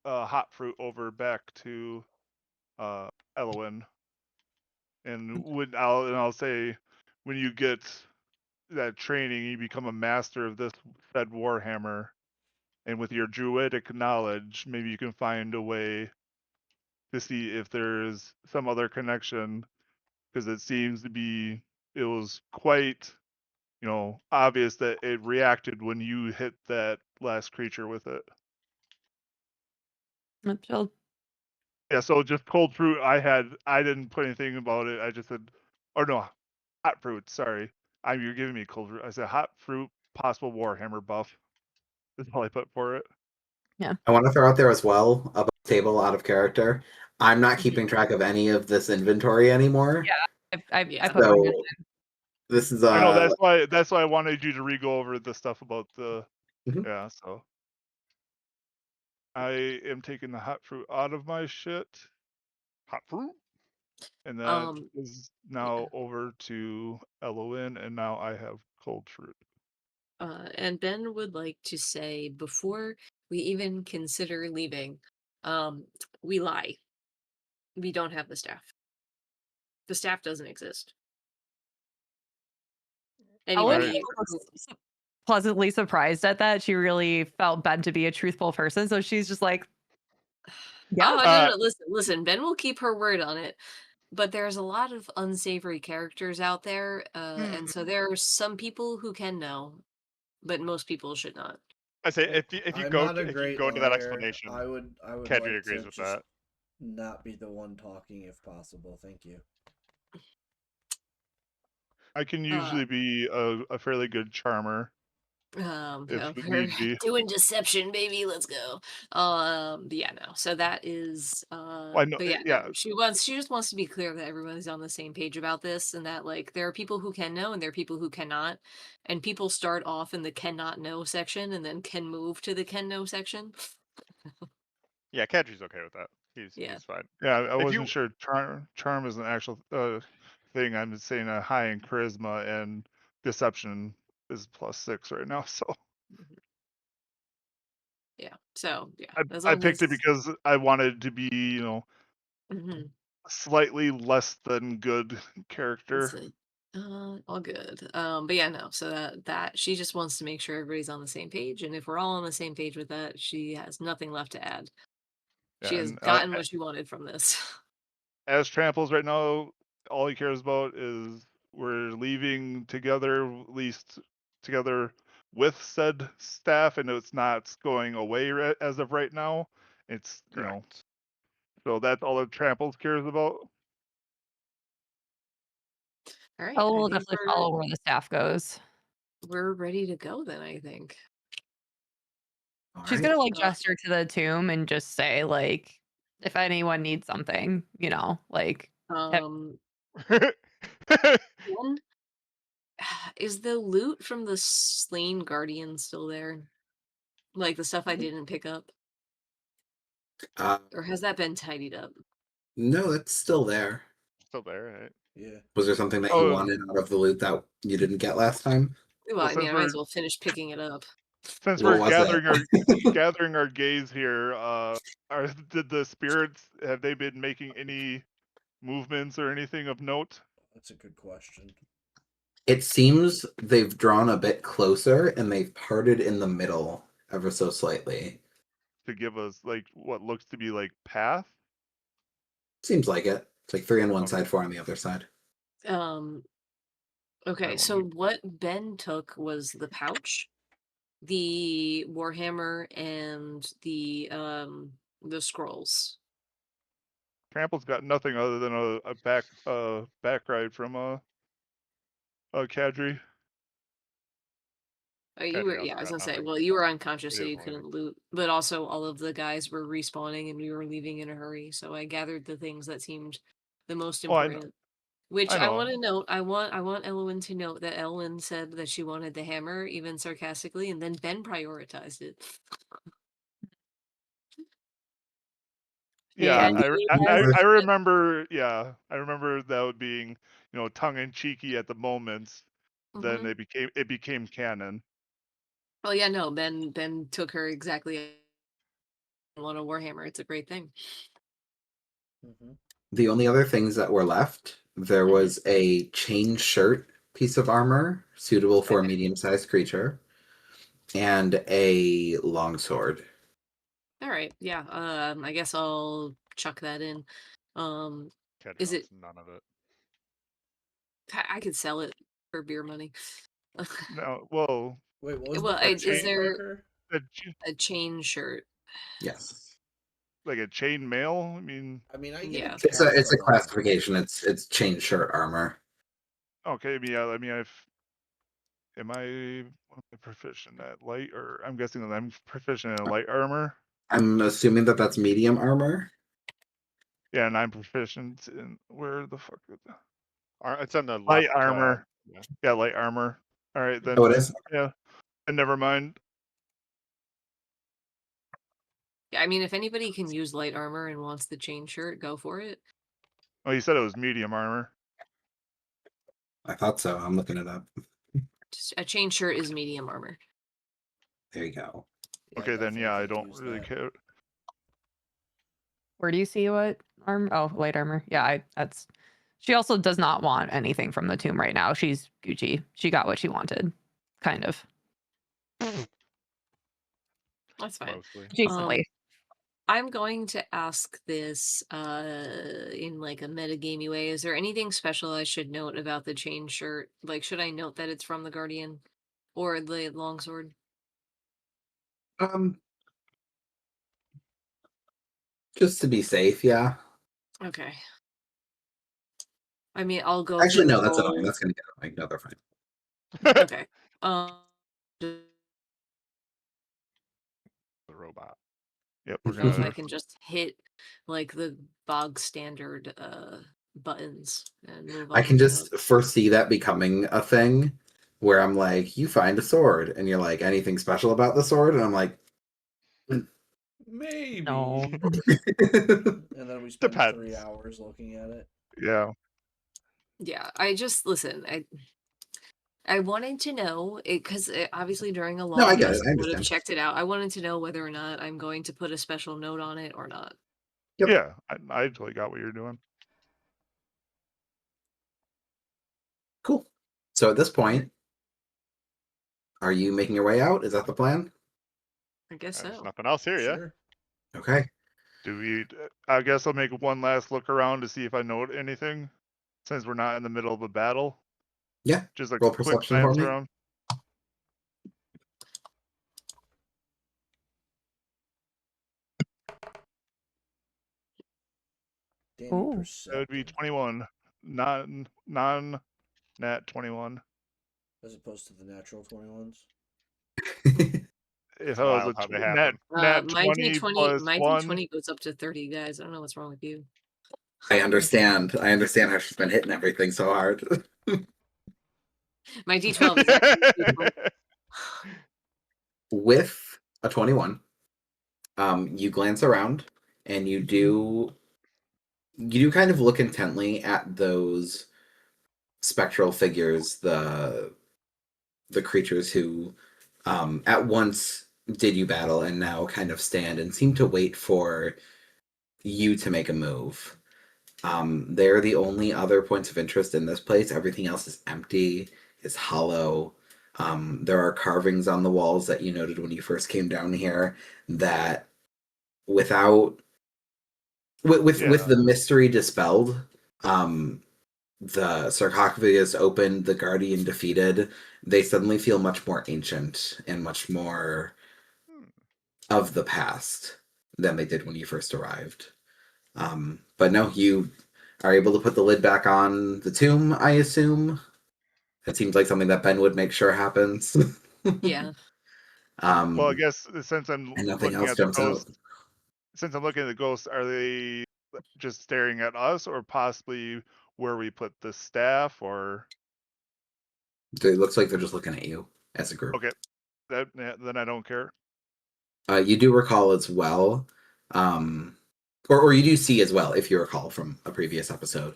hot fruit over back to Elowyn, and I'll say when you get that training, you become a master of this said warhammer, and with your druidic knowledge, maybe you can find a way to see if there's some other connection, because it seems to be it was quite obvious that it reacted when you hit that last creature with it. She'll Yeah, so just cold fruit. I didn't put anything about it. I just said, or no, hot fruit. Sorry, you're giving me cold fruit. I said hot fruit, possible Warhammer buff. That's all I put for it. I want to throw out there as well about table out of character. I'm not Mhm. keeping track of any of this inventory anymore. I Yeah. put mine in. So this is I know that's why I wanted you to re-go over the stuff about the Mhm. yeah. So I am taking the hot fruit out of my shit, Hot fruit. and that Um, is now over to Elowyn, and now I have cold fruit. and Ben would like to say before we even consider leaving, we lie. We don't have the staff. The staff doesn't exist. Ellen Anybody who was pleasantly surprised at that. She really felt Ben to be a truthful person, so she's just like, yeah. Oh, Uh, no, listen, Ben will keep her word on it. But there's a lot of unsavory characters out there, and so there are some people who can know, but most people should not. I say Like, if you I'm go not a if you great go into that liar. explanation, I would Kedri like agrees to with just that. not be the one talking if possible. Thank you. I can Uh, usually be a fairly good charmer if we're need be. doing deception, baby. Let's go. But yeah, no. So that is, I know, but yeah, no. yeah, She just wants to be clear that everyone's on the same page about this, and that like there are people who can know and there are people who cannot, and people start off in the cannot know section and then can move to the can know section. Yeah, Kedri's okay with that. Yeah. He's fine. yeah. I If wasn't you sure. Charm is an actual thing. I'm saying a high in charisma, and deception is +6 right now. So Mhm. Yeah. So yeah, I as I long picked it as because I wanted to be mhm, slightly less than good character. listen, all good. But yeah, no. So that she just wants to make sure everybody's on the same page, and if we're all on the same page with that, she has nothing left to add. She Yeah, has and gotten what she wanted from this. as Tramples right now, all he cares about is we're leaving together, at least together with said staff, and it's not going away as of right now. It's correct. so that's all that Tramples cares about. All right, Ella I will think definitely follow where the staff goes. we're ready to go then. I think. All She's right. gonna like Uh, gesture to the tomb and just say, like, if anyone needs something, like um, one is the loot from the slain guardian still there? Like the stuff I didn't pick up, Uh, or has that been tidied up? no, that's still there. Still there, right? Yeah. Was there something that you Oh, wanted out of the loot that you didn't get last time? Well, well, I mean, I might as well finish picking it up. since What we're was it? gathering our gaze here, did the spirits have they been making any movements or anything of note That's a good question. It seems they've drawn a bit closer and they've parted in the middle ever so slightly. to give us like what looks to be like path? Seems like it. It's like 3 on one Okay, side, 4 on the other side. Um, I okay, won't so make. what Ben took was the pouch, the warhammer, and the scrolls. Trample's got nothing other than a back ride from Kadri. You Kadri were, also yeah, I was got gonna say, nothing. well, you were unconscious, so Yeah, you well, couldn't loot. But also, all of the guys were respawning, and we were leaving in a hurry. So I gathered the things that seemed the most Oh, important. Which I I want know. to note. I want Elowyn to note that Elowyn said that she wanted the hammer, even sarcastically, and then Ben prioritized it. Yeah, And I remember. Yeah, I remember that being tongue in cheeky at the moments. Then Mhm. it became canon. Oh yeah, no, Ben took her exactly on a warhammer. It's a great thing. Mm-hmm. The only other things that were left, there Mhm. was a chain shirt piece of armor suitable for a Okay. medium-sized creature, and a longsword. All right, yeah. I guess I'll chuck that in. Kadri Is it? wants none of it. I could sell it for beer money. No, well, Wait, what was Well, before is chain there breaker? a chain shirt? Yes, like a chain mail. I mean, I mean, I get Yeah. a it's a cast it's a of armor. classification. It's chain shirt armor. okay, yeah. I mean, am I proficient at light, or I'm guessing that I'm proficient in light armor. I'm assuming that that's medium armor. Yeah, and I'm proficient in where the fuck is that? It's on the Light left. armor. Yeah. Yeah, light armor. All right, Oh, then. it is. Yeah, and never mind. Yeah, I mean, if anybody can use light armor and wants the chain shirt, go for it. Oh, you said it was medium armor. I thought so. I'm looking it up. Just a chain shirt is medium armor. There you go. Yeah, Okay, then yeah, I definitely don't use really that. care. where do you see what armor? Oh, light armor. Yeah, that's. She also does not want anything from the tomb right now. She's Gucci. She got what she wanted, kind of. That's fine. Mostly. Decently. I'm going to ask this in like a metagamey way. Is there anything special I should note about the chain shirt? Like, should I note that it's from the Guardian or the longsword? Um, just to be safe, yeah. Okay. I mean, I'll go Actually, through the no, that's annoying. role. That's gonna get annoying. No, they're fine. Okay. The robot. Yep, I we're don't know if I gonna. can just hit like the bog standard buttons and move on. I can without- just foresee that becoming a thing where I'm like, you find a sword, and you're like, anything special about the sword? And I'm like, Maybe. No. And then we spend 3 Depends. hours looking at it. Yeah. Yeah, I just listen. I wanted to know it because obviously during a No, long I get it. rest I I would have understand. checked it out. I wanted to know whether or not I'm going to put a special note on it or not. Yep. Yeah, I totally got what you're doing. Cool. So at this point, are you making your way out? Is that the plan? I guess There's so. nothing else here, yeah? Sure. Okay. Do we? I guess I'll make one last look around to see if I note anything, since we're not in the middle of a battle. Yeah. Just a Roll quick perception for glance me. around. Danny Ooh. That would be perceptive. 21, non-nat 21. As opposed to the natural 21s. If It's I was wild how a they nat happen. 20 plus my 1, D20 goes up to 30, guys. I don't know what's wrong with you. I understand. I understand how she's been hitting everything so hard. My D12 is actually 220. With a 21, you glance around and you do kind of look intently at those spectral figures, the creatures who at once did you battle and now kind of stand and seem to wait for you to make a move. They're the only other points of interest in this place. Everything else is empty, is hollow. There are carvings on the walls that you noted when you first came down here that without with Yeah. the mystery dispelled, the sarcophagus opened, the guardian defeated, they suddenly feel much more ancient and much more of the past than they did when you first arrived. But no, you are able to put the lid back on the tomb, I assume. It seems like something that Ben would make sure happens. Yeah. Well, I um, guess since I'm and nothing looking else at the jumps out. ghosts, since I'm looking at the ghosts, are they just staring at us, or possibly where we put the staff? Or It looks like they're just looking at you as a group. okay, then I don't care. You do recall as well, or you do see as well, if you recall from a previous episode.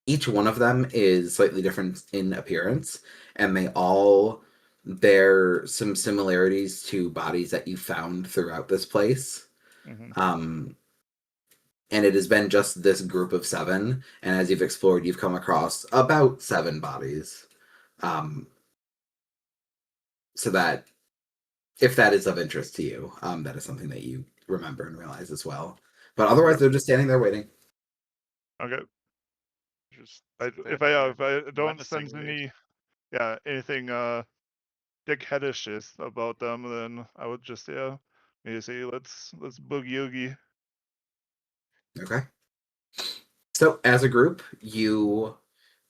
Each one of them is slightly different in appearance, and they all bear some similarities to bodies that you found throughout this place. Hmm. And it has been just this group of 7, and as you've explored, you've come across about 7 bodies. So that, if that is of interest to you, that is something that you remember and realize as well. But otherwise, Okay. they're just standing there waiting. Okay. Just If standing I there don't sense menacingly. anything dickheadish about them, then I would just maybe say let's boogie oogie. Okay. So, as a group, you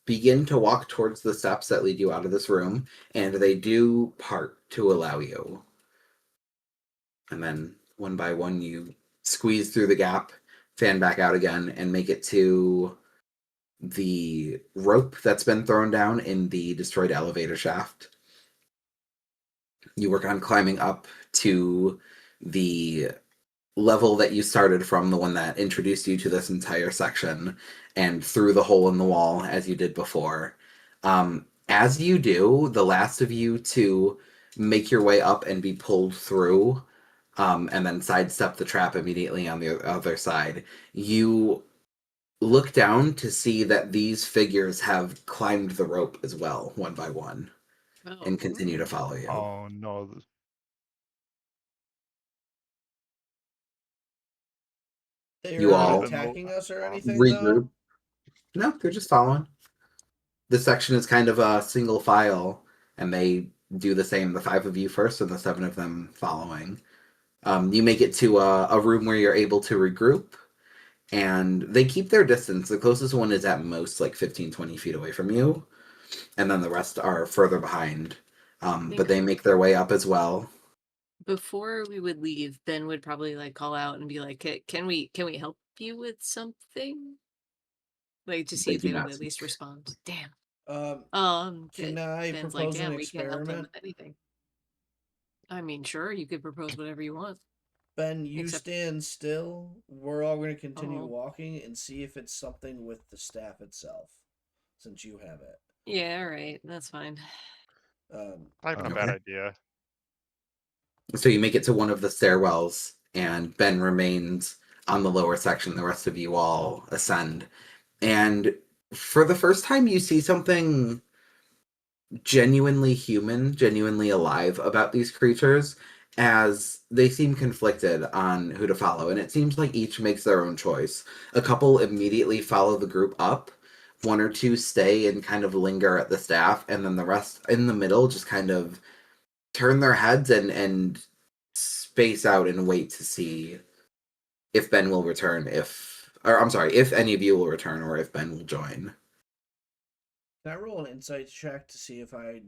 begin to walk towards the steps that lead you out of this room, and they do part to allow you. And then, one by one, you squeeze through the gap, fan back out again, and make it to the rope that's been thrown down in the destroyed elevator shaft. You work on climbing up to the level that you started from, the one that introduced you to this entire section, and through the hole in the wall as you did before. As you do, the last of you to make your way up and be pulled through, and then sidestep the trap immediately on the other side, you look down to see that these figures have climbed the rope as well, one by one, Oh. and continue to follow you. Oh no. They're You not all attacking us or anything, regroup. though? No, they're just following. This section is kind of a single file, and they do the same. The 5 of you first, and the 7 of them following. You make it to a room where you're able to regroup, and they keep their distance. The closest one is at most like 15, 20 feet away from you, and then the rest are further behind. But they make their way up as well. Before we would leave, Ben would probably like call out and be like, Can we help you with something?" Like to see They if do they would not at least respond. Damn. Can I Ben's like, propose an damn, we can't help them experiment? with anything. I mean, sure, you could propose whatever you want. Ben, you Except, stand still. We're all going to continue oh, walking and see if it's something with the staff itself, since you have it. yeah, all right, that's fine. Not even a bad Okay. idea. So you make it to one of the stairwells, and Ben remains on the lower section. The rest of you all ascend. And for the first time, you see something genuinely human, genuinely alive about these creatures, as they seem conflicted on who to follow. And it seems like each makes their own choice. A couple immediately follow the group up, 1 or 2 stay and kind of linger at the staff, and then the rest in the middle just kind of turn their heads and space out and wait to see if Ben will return, if any of you will return, or if Ben will join. Can I roll an insight check to see if I'd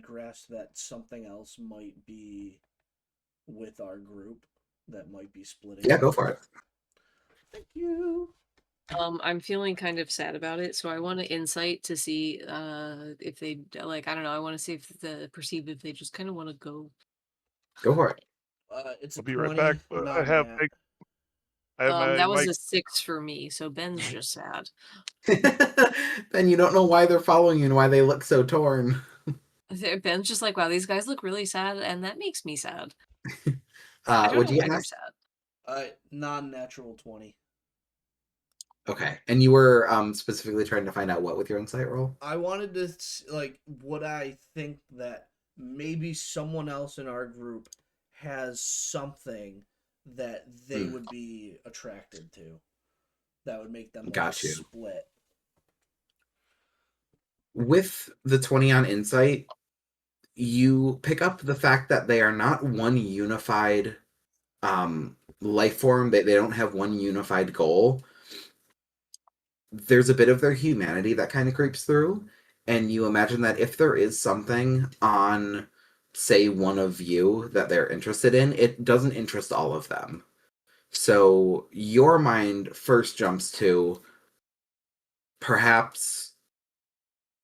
grasp that something else might be with our group that might be splitting? Yeah, go for it. Thank you. I'm feeling kind of sad about it, so I want to insight to see if they like, I don't know, I want to see if the perceive if they just kind of want to go. Go for it. It's a I'll be 20, right back. But not nat. I have my That was mic. a 6 for me, so Ben's just sad. Ben, you don't know why they're following you and why they look so torn. Ben's just like, wow, these guys look really sad, and that makes me sad. I don't What'd know you why get, they're Max? sad. Non-natural 20. Okay, and you were specifically trying to find out what with your insight roll? I wanted to would I think that maybe someone else in our group has something that they would be attracted to that would make them Got you. split. With the 20 on insight, you pick up the fact that they are not one unified life form. They don't have one unified goal. There's a bit of their humanity that kind of creeps through, and you imagine that if there is something on, say, one of you that they're interested in, it doesn't interest all of them. So your mind first jumps to perhaps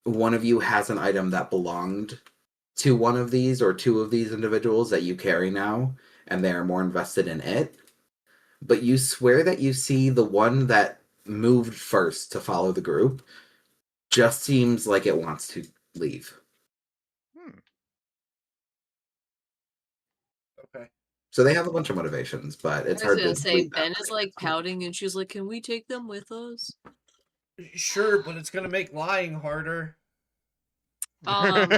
one of you has an item that belonged to one of these or two of these individuals that you carry now, and they are more invested in it. But you swear that you see the one that moved first to follow the group just seems like it wants to leave. Okay. So they have a bunch of motivations, but it's I was hard gonna to say, read that Ben is right like now. pouting and she's like, can we take them with us? Sure, but it's gonna make lying harder. Um,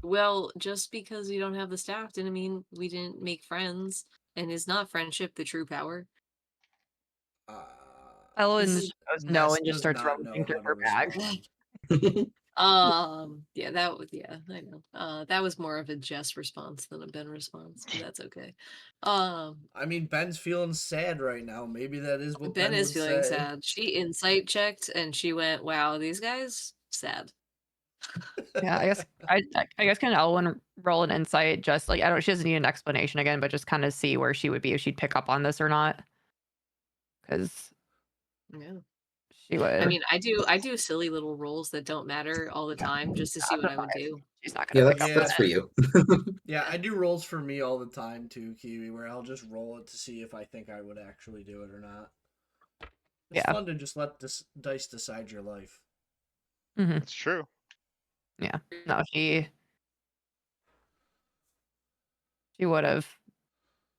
well, just because you don't have the staff didn't mean we didn't make friends. And is not friendship the true power? Elowyn This is goes no Ness and just does starts not know rummaging through how to her bag. respond. yeah, that was yeah, I know. That was more of a Jess response than a Ben response, but that's okay. I mean, Ben's feeling sad right now. Maybe that is what Ben Ben is would feeling say. sad. She insight checked and she went, "Wow, these guys sad." Yeah, I guess can Elwyn roll an insight? Just like I don't, she doesn't need an explanation again, but just kind of see where she would be if she'd pick up on this or not, because Yeah. she would. I mean, I do silly little rolls that don't matter all the time just to see what I would do. She's not Yeah, gonna pick up that's on for it. you. Yeah, I do rolls for me all the time too, Kiwi, where I'll just roll it to see if I think I would actually do it or not. It's Yeah. fun to just let this dice decide your life. Mm-hmm. It's true. Yeah. No, she would have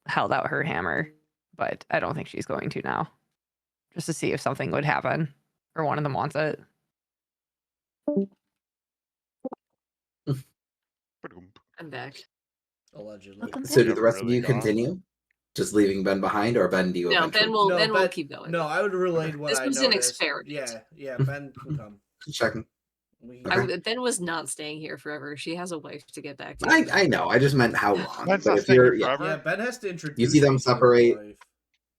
held out her hammer, but I don't think she's going to now. Just to see if something would happen, or one of them wants it. Ba-doom. I'm back. Allegedly. So do the rest of Really you gone? continue? Just leaving Ben behind, or Ben, do you No, eventually... Ben will keep going. No, I would relate what This I was an noticed. experiment. Yeah, Ben can come. Just checking. We, Okay. Ben was not staying here forever. She has a wife to get back to. I know, I just meant how long. Ben's But not if staying you're... here Yeah, forever. yeah, Ben has to introduce you see them me to her separate. wife.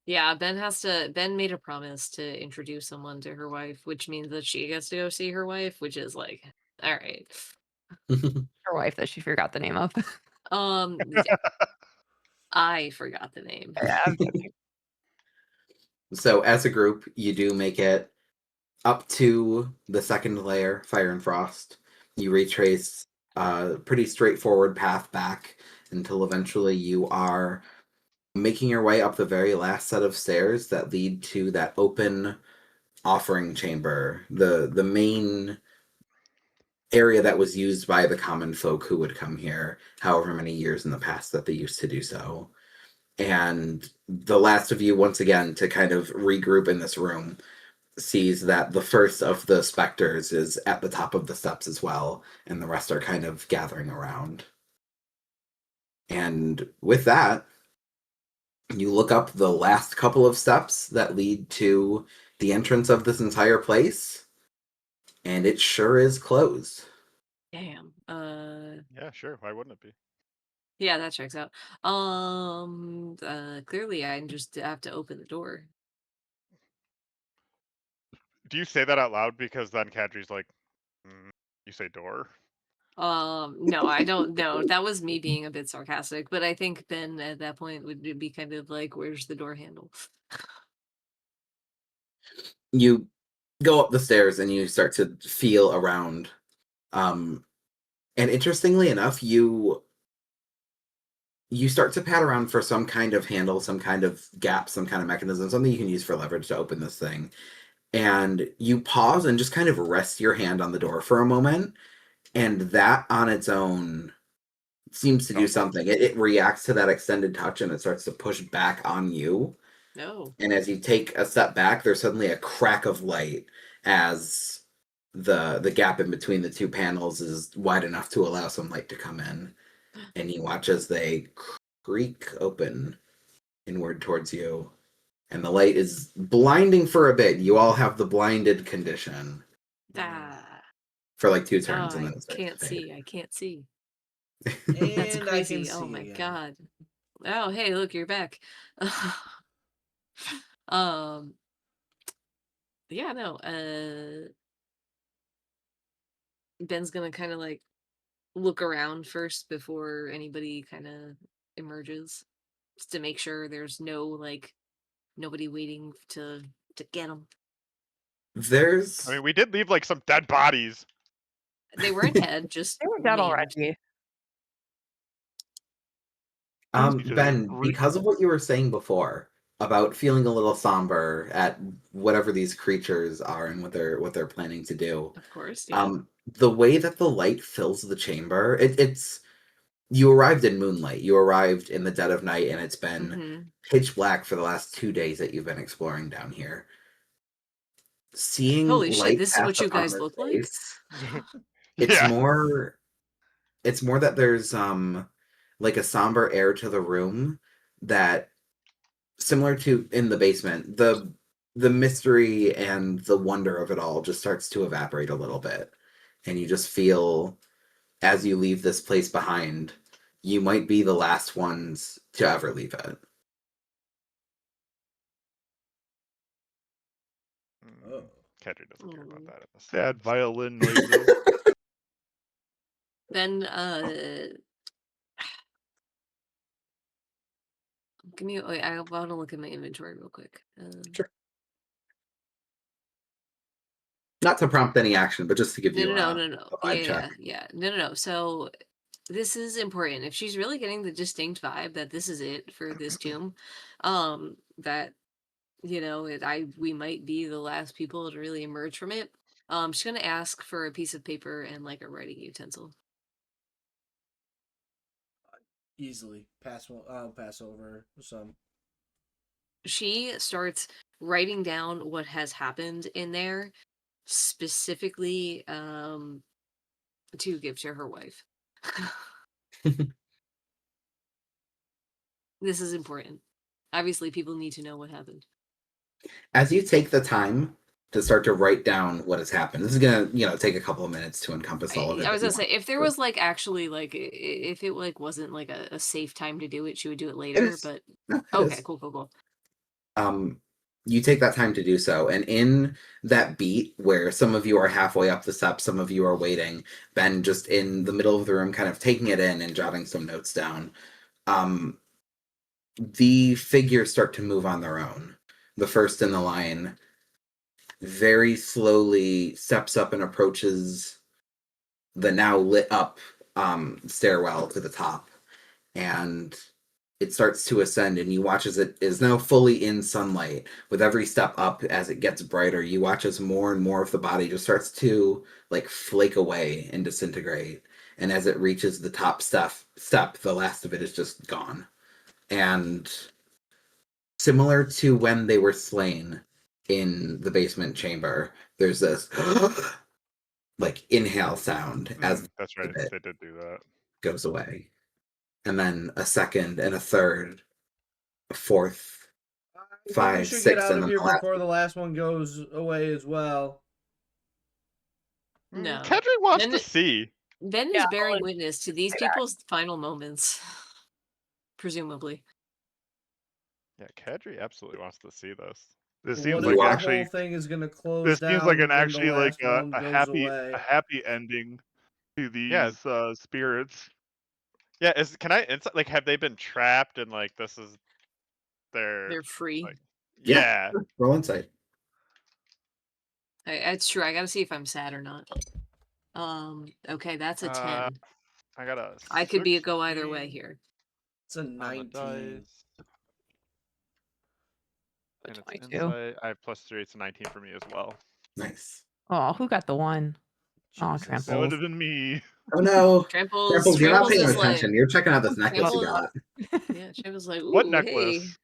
Yeah, Ben made a promise to introduce someone to her wife, which means that she gets to go see her wife, which is like, all right. Her wife that she forgot the name of. Yeah, I forgot the name. Yeah, I'm joking. So as a group, you do make it up to the second layer, Fire and Frost. You retrace a pretty straightforward path back until eventually you are making your way up the very last set of stairs that lead to that open offering chamber, the main area that was used by the common folk who would come here however many years in the past that they used to do so. And the last of you, once again, to kind of regroup in this room, sees that the first of the specters is at the top of the steps as well, and the rest are kind of gathering around. And with that, you look up the last couple of steps that lead to the entrance of this entire place, and it sure is closed. Damn. Yeah, sure. Why wouldn't it be? Yeah, that checks out. Clearly I just have to open the door. Do you say that out loud because then Kadri's like, you say door? No, I don't know. That was me being a bit sarcastic, but I think Ben at that point would be kind of like, where's the door handle? You go up the stairs and you start to feel around. And interestingly enough, you start to pat around for some kind of handle, some kind of gap, some kind of mechanism, something you can use for leverage to open this thing. And you pause and just kind of rest your hand on the door for a moment, and that on its own seems to do something. It reacts to that extended touch and it starts to push back on you. No. And as you take a step back, there's suddenly a crack of light as the gap in between the two panels is wide enough to allow some light to come in. And you watch as they creak open inward towards you. And the light is blinding for a bit. You all have the blinded condition for like 2 turns, and then it starts can't to fade. see. I can't see. And That's I can crazy. see Oh my again. god. Oh, hey, look, you're back. Yeah, no. Ben's gonna kind of like look around first before anybody kind of emerges, just to make sure there's nobody waiting to get him. There's I mean, we did leave like some dead bodies. They weren't dead, just They were dead maimed. already. Ben, because of what you were saying before about feeling a little somber at whatever these creatures are and what they're planning to do. Of course, yeah. The way that the light fills the chamber, it's you arrived in moonlight. You arrived in the dead of night, and it's been pitch black for the last 2 days that you've been exploring down here. Seeing Holy light shit, this is cast what you upon guys this look like? place, it's Yeah. more that there's like a somber air to the room that, similar to in the basement, the mystery and the wonder of it all just starts to evaporate a little bit, and you just feel, as you leave this place behind, you might be the last ones to ever leave it. Oh. Kedri doesn't care about that. Sad violin noises. Then give me. Wait, I want to look at my inventory real quick. Sure. Not to prompt any action, but just to give you No. a vibe check. Yeah. No. So this is important. If she's really getting the distinct vibe that this is it for this tomb, that we might be the last people to really emerge from it. She's gonna ask for a piece of paper and like a writing utensil. Easily I'll pass over some. She starts writing down what has happened in there, specifically to give to her wife. This is important. Obviously, people need to know what happened. As you take the time to start to write down what has happened, this is gonna, take a couple of minutes to encompass all of it. I was gonna say, if there was like actually like if it like wasn't like a safe time to do it, she would do it later. But okay, cool. You take that time to do so, and in that beat where some of you are halfway up the steps, some of you are waiting, Ben just in the middle of the room kind of taking it in and jotting some notes down, the figures start to move on their own. The first in the line very slowly steps up and approaches the now lit up stairwell to the top, and it starts to ascend, and you watch as it is now fully in sunlight. With every step up, as it gets brighter, you watch as more and more of the body just starts to like flake away and disintegrate, and as it reaches the top step, the last of it is just gone. And similar to when they were slain in the basement chamber, there's this like inhale sound as that's right. They did do that. Goes away, and then a second and a third, a fourth, five, we should 6, get out and of then here the last. before the last one goes away as well. No. Kedri wants to see. Ben is bearing witness to these people's final moments, presumably. Yeah, Kedri absolutely wants to see this. This seems What like if actually the whole thing is gonna close this down. seems like an when the actually like last one a goes happy away. ending to these Yeah. Spirits. Yeah, like have they been trapped and like this is They're free. like, yeah. Roll insight. It's true. I gotta see if I'm sad or not. Okay, that's a 10. I got a I could be a go either way here. It's a 19. And it's 22. insight. I have +3. It's a 19 for me as well. Nice. Oh, who got the one? Oh, Jesus. That would Tramples. have been me. Oh no. Tramples You're not paying is attention. like, You're checking out this necklace you got. yeah, Tramples like, ooh, What hey. necklace?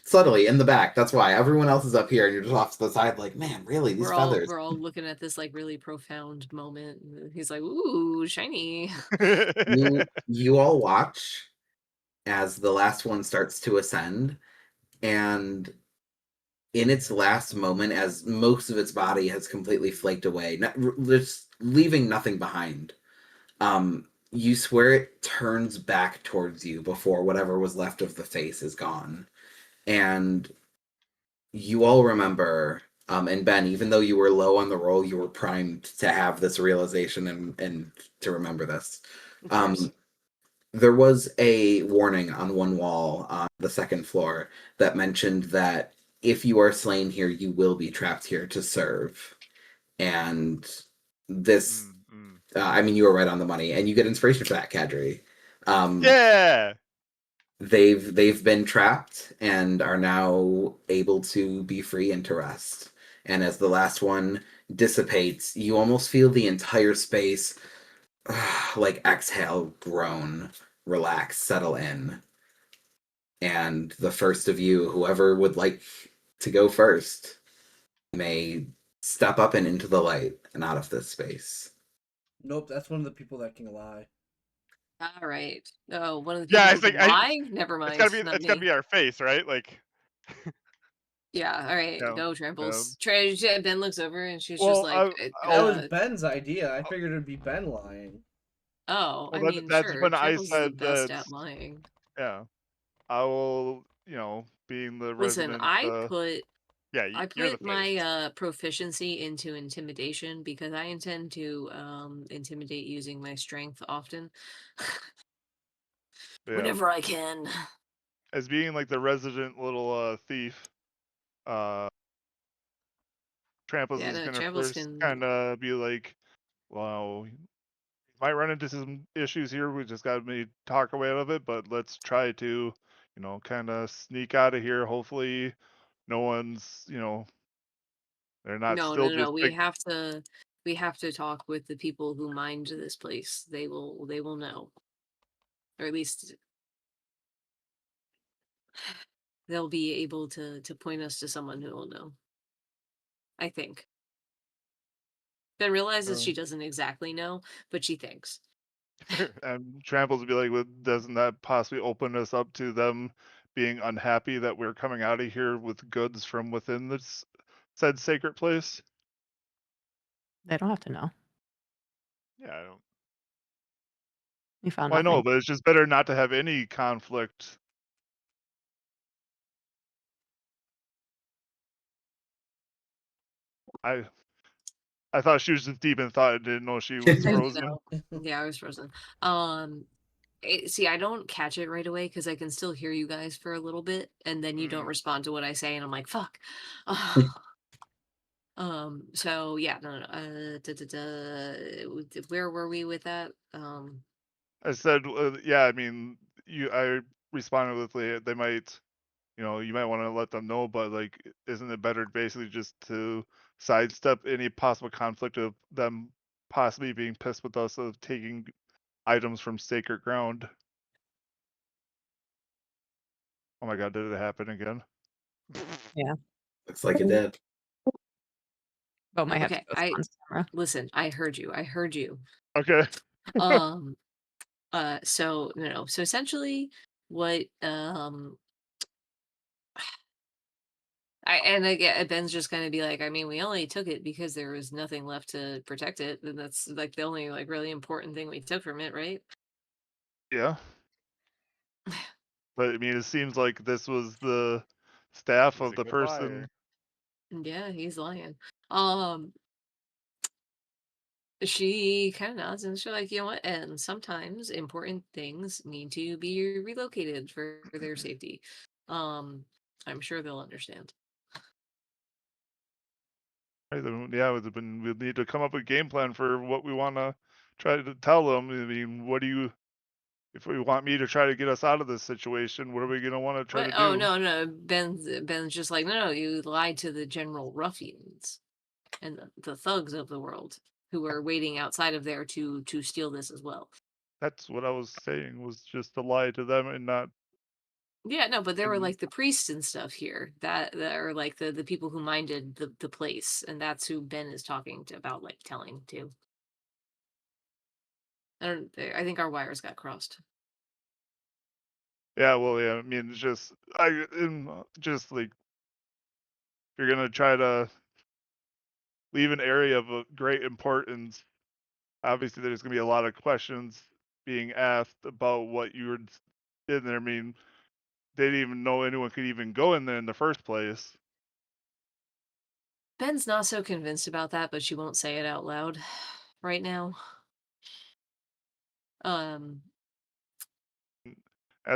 Subtly in the back. That's why everyone else is up here, and you're just off to the side. Like, man, really, these feathers. We're all looking at this like really profound moment. He's like, ooh, shiny. You all watch as the last one starts to ascend, and in its last moment, as most of its body has completely flaked away, just leaving nothing behind, you swear it turns back towards you before whatever was left of the face is gone. And you all remember And Ben, even though you were low on the roll, you were primed to have this realization and to remember this. Of course. There was a warning on one wall on the second floor that mentioned that if you are slain here, you will be trapped here to serve. And this, I mean, you were right on the money, and you get inspiration for that, Kadri. Yeah. They've been trapped and are now able to be free and to rest. And as the last one dissipates, you almost feel the entire space like exhale, groan, relax, settle in. And the first of you, whoever would like to go first, may step up and into the light and out of this space. Nope, that's one of the people that can lie. All right. Oh, one of the Yeah, people I who think can lie? Never it's mind. Not gotta me. be our face, right? Like, Yeah, all right. yeah, Go, yeah. Tramples. Ben looks over and she's just Well, like, That was Ben's idea. I figured it'd be Ben lying. oh, I well, mean, that's sure. when I Tramples is the said best that. at lying. Yeah, I will. Being the Listen, resident. Yeah, I you're the put face. my proficiency into intimidation because I intend to intimidate using my strength often. Yeah, Whenever I can. as being like the resident little thief. Uh, Trampus Yeah, is no, gonna Tramples first can. kind of be like, well, might run into some issues here. We just got to talk our way out of it, but let's try to, kind of sneak out of here. Hopefully, no one's, they're not No, no, still no, no. just like, We have to talk with the people who mined this place. They will know. Or at least they'll be able to point us to someone who will know. I think. Ben realizes she doesn't exactly know, but she thinks. and Tramples would be like, well, doesn't that possibly open us up to them being unhappy that we're coming out of here with goods from within this said sacred place? They don't have to know. Yeah, I don't. We found Well, I know, nothing. but it's just better not to have any conflict. I thought she was just deep in thought. I didn't know she was I frozen. know. Yeah, I was frozen. See, I don't catch it right away because I can still hear you guys for a little bit, and then you don't respond to what I say, and I'm like, fuck. So yeah, no, no, where were we with that? I said, yeah. I mean, I responded with, they might, you might want to let them know, but like, isn't it better basically just to sidestep any possible conflict of them possibly being pissed with us of taking items from sacred ground? Oh my god, did it happen again? Yeah. Looks like it did. But might have to Okay, go on camera. listen, I heard you. I heard you. Okay. Um, so no, no. So essentially, what again, Ben's just gonna be like, I mean, we only took it because there was nothing left to protect it, and that's like the only like really important thing we took from it, right? Yeah. But I mean, it seems like this was the staff He's of a the good person. liar. Yeah, he's lying. Um, she kind of nods and she's like, you know what? And sometimes important things need to be relocated for their safety. Um, I'm sure they'll understand. Right, then, yeah, we'd need to come up with a game plan for what we want to try to tell them. I mean, if we want me to try to get us out of this situation, what are we going to want to try What? to Oh do? no, no. Ben's just like, no, no. You lied to the general ruffians and the thugs of the world who are waiting outside of there to steal this as well. That's what I was saying, was just to lie to them and not. Yeah, no, but there were And like the priests and stuff here that are like the people who minded the place, and that's who Ben is talking to about, like telling to. I think our wires got crossed. yeah, well, yeah, I mean, it's just like, if you're going to try to leave an area of a great importance, obviously there's going to be a lot of questions being asked about what you were in there. I mean, they didn't even know anyone could even go in there in the first place. Ben's not so convinced about that, but she won't say it out loud right now. As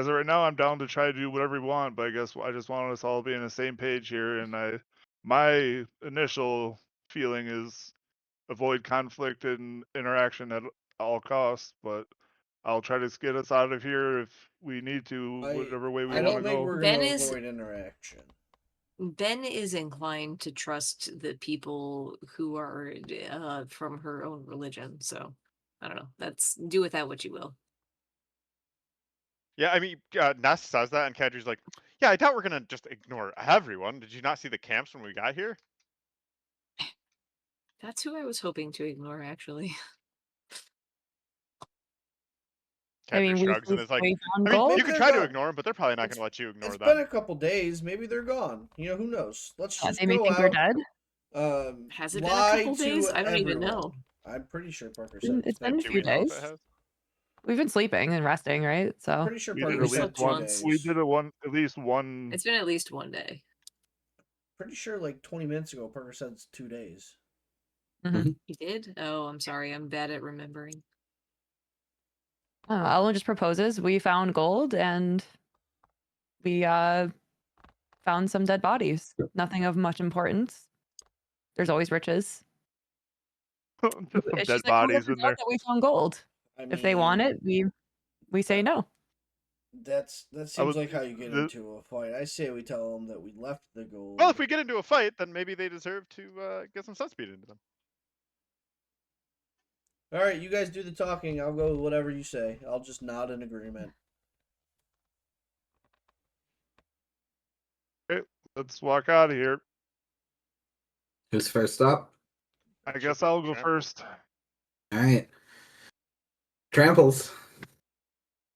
of right now, I'm down to try to do whatever we want, but I guess I just want us all to be on the same page here. And my initial feeling is avoid conflict and interaction at all costs. But I'll try to get us out of here if we need to, whatever way we I want to don't think go. we're Ben gonna is- avoid interaction. Ben is inclined to trust the people who are from her own religion. So I don't know. That's do with that what you will. Yeah, I mean, Ness says that, and Kadri's like, yeah, I doubt we're gonna just ignore everyone. Did you not see the camps when we got here? That's who I was hoping to ignore, actually. I mean, Kadri shrugs and is like, we found I mean, gold. you can They're try to gone. ignore them, but they're probably not gonna let you ignore It's them. been a couple days. Maybe they're gone. You know, who knows? Let's just They may go think we're out. dead. Has it been a Lie couple days? to I don't even know. everyone. I'm pretty sure Parker said It's been a Do few we know if days. it has? We've been sleeping and resting, right? So Pretty sure We Parker did we at said least 2 one. days. We did at least one. It's been at least one day. Pretty sure like 20 minutes ago, Parker said it's 2 days. He did? Oh, I'm sorry. I'm bad at remembering. Elowyn just proposes. We found gold and we found some dead bodies. Nothing of much importance. There's always riches. Just some She's dead like, who bodies ever in doubt there. that we found gold? I mean, If they want it, we say no. that seems like how you get into a fight. I say we tell them that we left the gold. Well, if we get into a fight, then maybe they deserve to get some sun speed into them. All right, you guys do the talking. I'll go with whatever you say. I'll just nod in agreement. Okay, let's walk out of here. Who's first up? I guess I'll go first. All right. Tramples.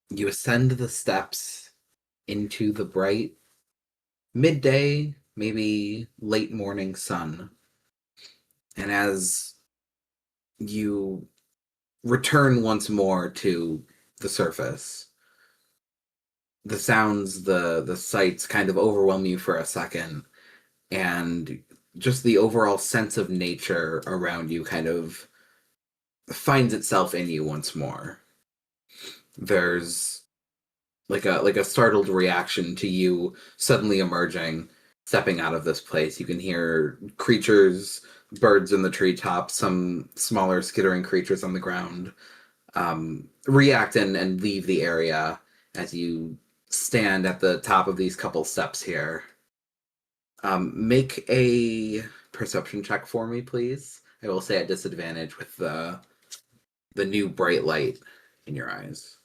You ascend the steps into the bright midday, maybe late morning sun. And as you return once more to the surface, the sounds, the sights kind of overwhelm you for a second, and just the overall sense of nature around you kind of finds itself in you once more. There's like a startled reaction to you suddenly emerging, stepping out of this place. You can hear creatures, birds in the treetops, some smaller skittering creatures on the ground, react and leave the area as you stand at the top of these couple steps here. Make a perception check for me, please. I will say at disadvantage with the new bright light in your eyes.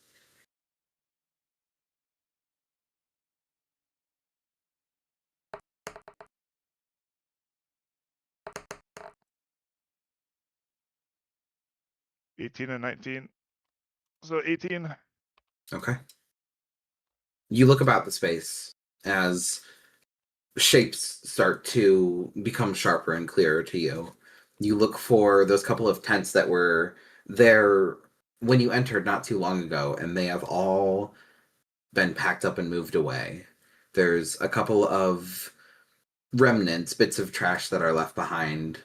(18 and 19). So 18. Okay. You look about the space as shapes start to become sharper and clearer to you. You look for those couple of tents that were there when you entered not too long ago, and they have all been packed up and moved away. There's a couple of remnants, bits of trash that are left behind.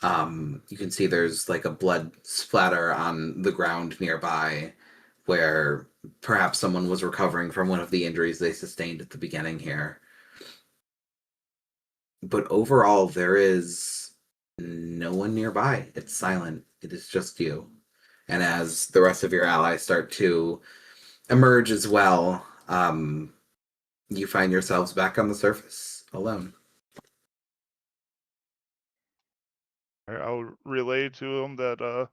You can see there's like a blood splatter on the ground nearby where perhaps someone was recovering from one of the injuries they sustained at the beginning here. But overall, there is no one nearby. It's silent. It is just you. And as the rest of your allies start to emerge as well, you find yourselves back on the surface alone. I'll relay to them that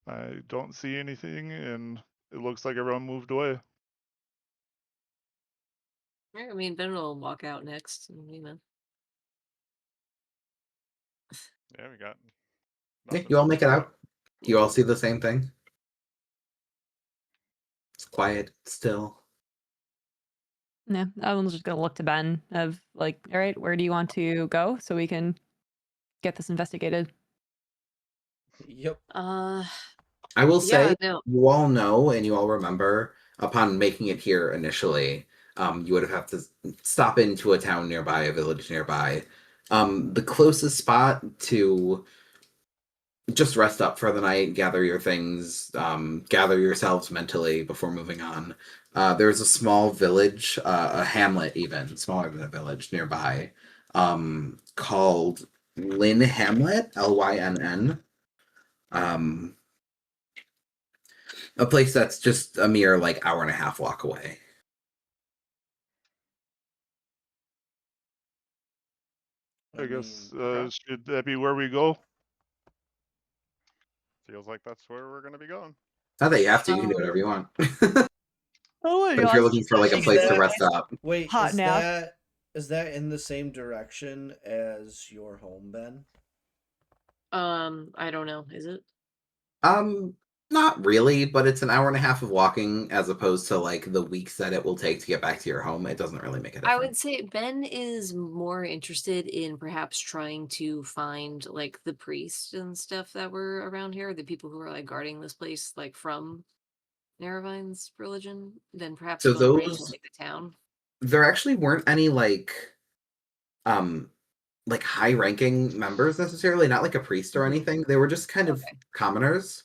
I don't see anything, and it looks like everyone moved away. I mean, Ben will walk out next. You know. Yeah, we got. Yeah, you all make it out. You all see the same thing. It's quiet, still. Yeah, Elowyn's just gonna look to Ben of like, all right, where do you want to go so we can get this investigated? Yep. I will say, Yeah, no. you all know and you all remember, upon making it here initially, you would have to stop into a town nearby, a village nearby, The closest spot to just rest up for the night, gather your things, gather yourselves mentally before moving on. There's a small village, a hamlet even, smaller than a village nearby, called Lynn Hamlet, Lynn. Um, a place that's just a mere like hour and a half walk away. I mean, guess should that be where we go? Feels like that's where we're gonna be going. Not that you have to, you can do whatever you want. Oh my But if you're looking gosh. for like a Is place to that- rest up, wait, Hot nap. is that in the same direction as your home, Ben? I don't know. Is it? not really, but it's an hour and a half of walking as opposed to like the weeks that it will take to get back to your home. It doesn't really make a I difference. would say Ben is more interested in perhaps trying to find like the priests and stuff that were around here, the people who are like guarding this place, like from Naravine's religion, than perhaps So going right into those like the town. there actually weren't any um like high ranking members necessarily, not like a priest or Mhm. anything. They were just kind of Okay. commoners.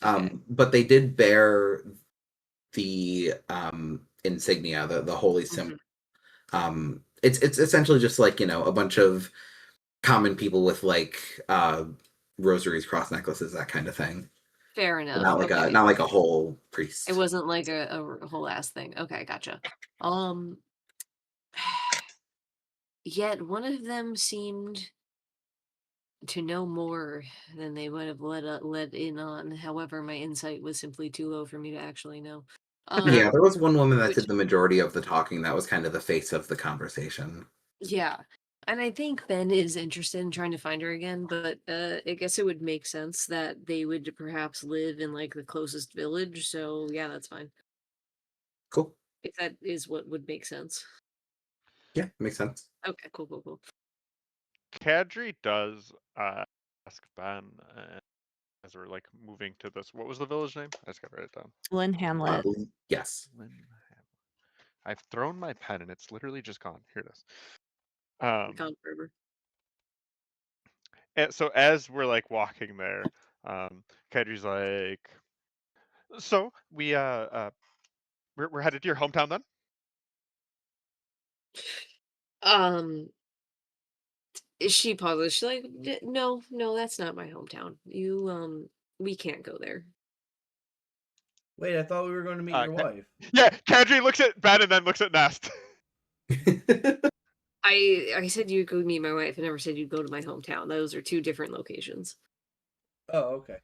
Okay. But they did bear the insignia, the holy symbol. It's essentially just like, you know, a bunch of common people with like rosaries, cross necklaces, that kind of thing. Fair But enough. not like Okay. a not like a whole priest. It wasn't like a whole ass thing. Okay, gotcha. Yet one of them seemed to know more than they would have let in on. However, my insight was simply too low for me to actually know. Yeah, there was one woman that which- did the majority of the talking. That was kind of the face of the conversation. Yeah. And I think Ben is interested in trying to find her again, but I guess it would make sense that they would perhaps live in like the closest village. So yeah, that's fine. Cool. If that is what would make sense. Yeah, makes sense. Okay, cool. Kadri does ask Ben as we're like moving to this. What was the village name? I just gotta write it down. Lynn Hamlet. Yes. I've thrown my pen and it's literally just gone. Here it is. Gone forever. And so as we're like walking there, Kadri's like, so we're headed to your hometown then? She pauses. She's like, No, that's not my hometown. We can't go there." Wait, I thought we were going to meet your wife. Yeah, Kadri looks at Ben and then looks at Nest. I said you'd go meet my wife. I never said you'd go to my hometown. Those are two different locations. Oh, okay.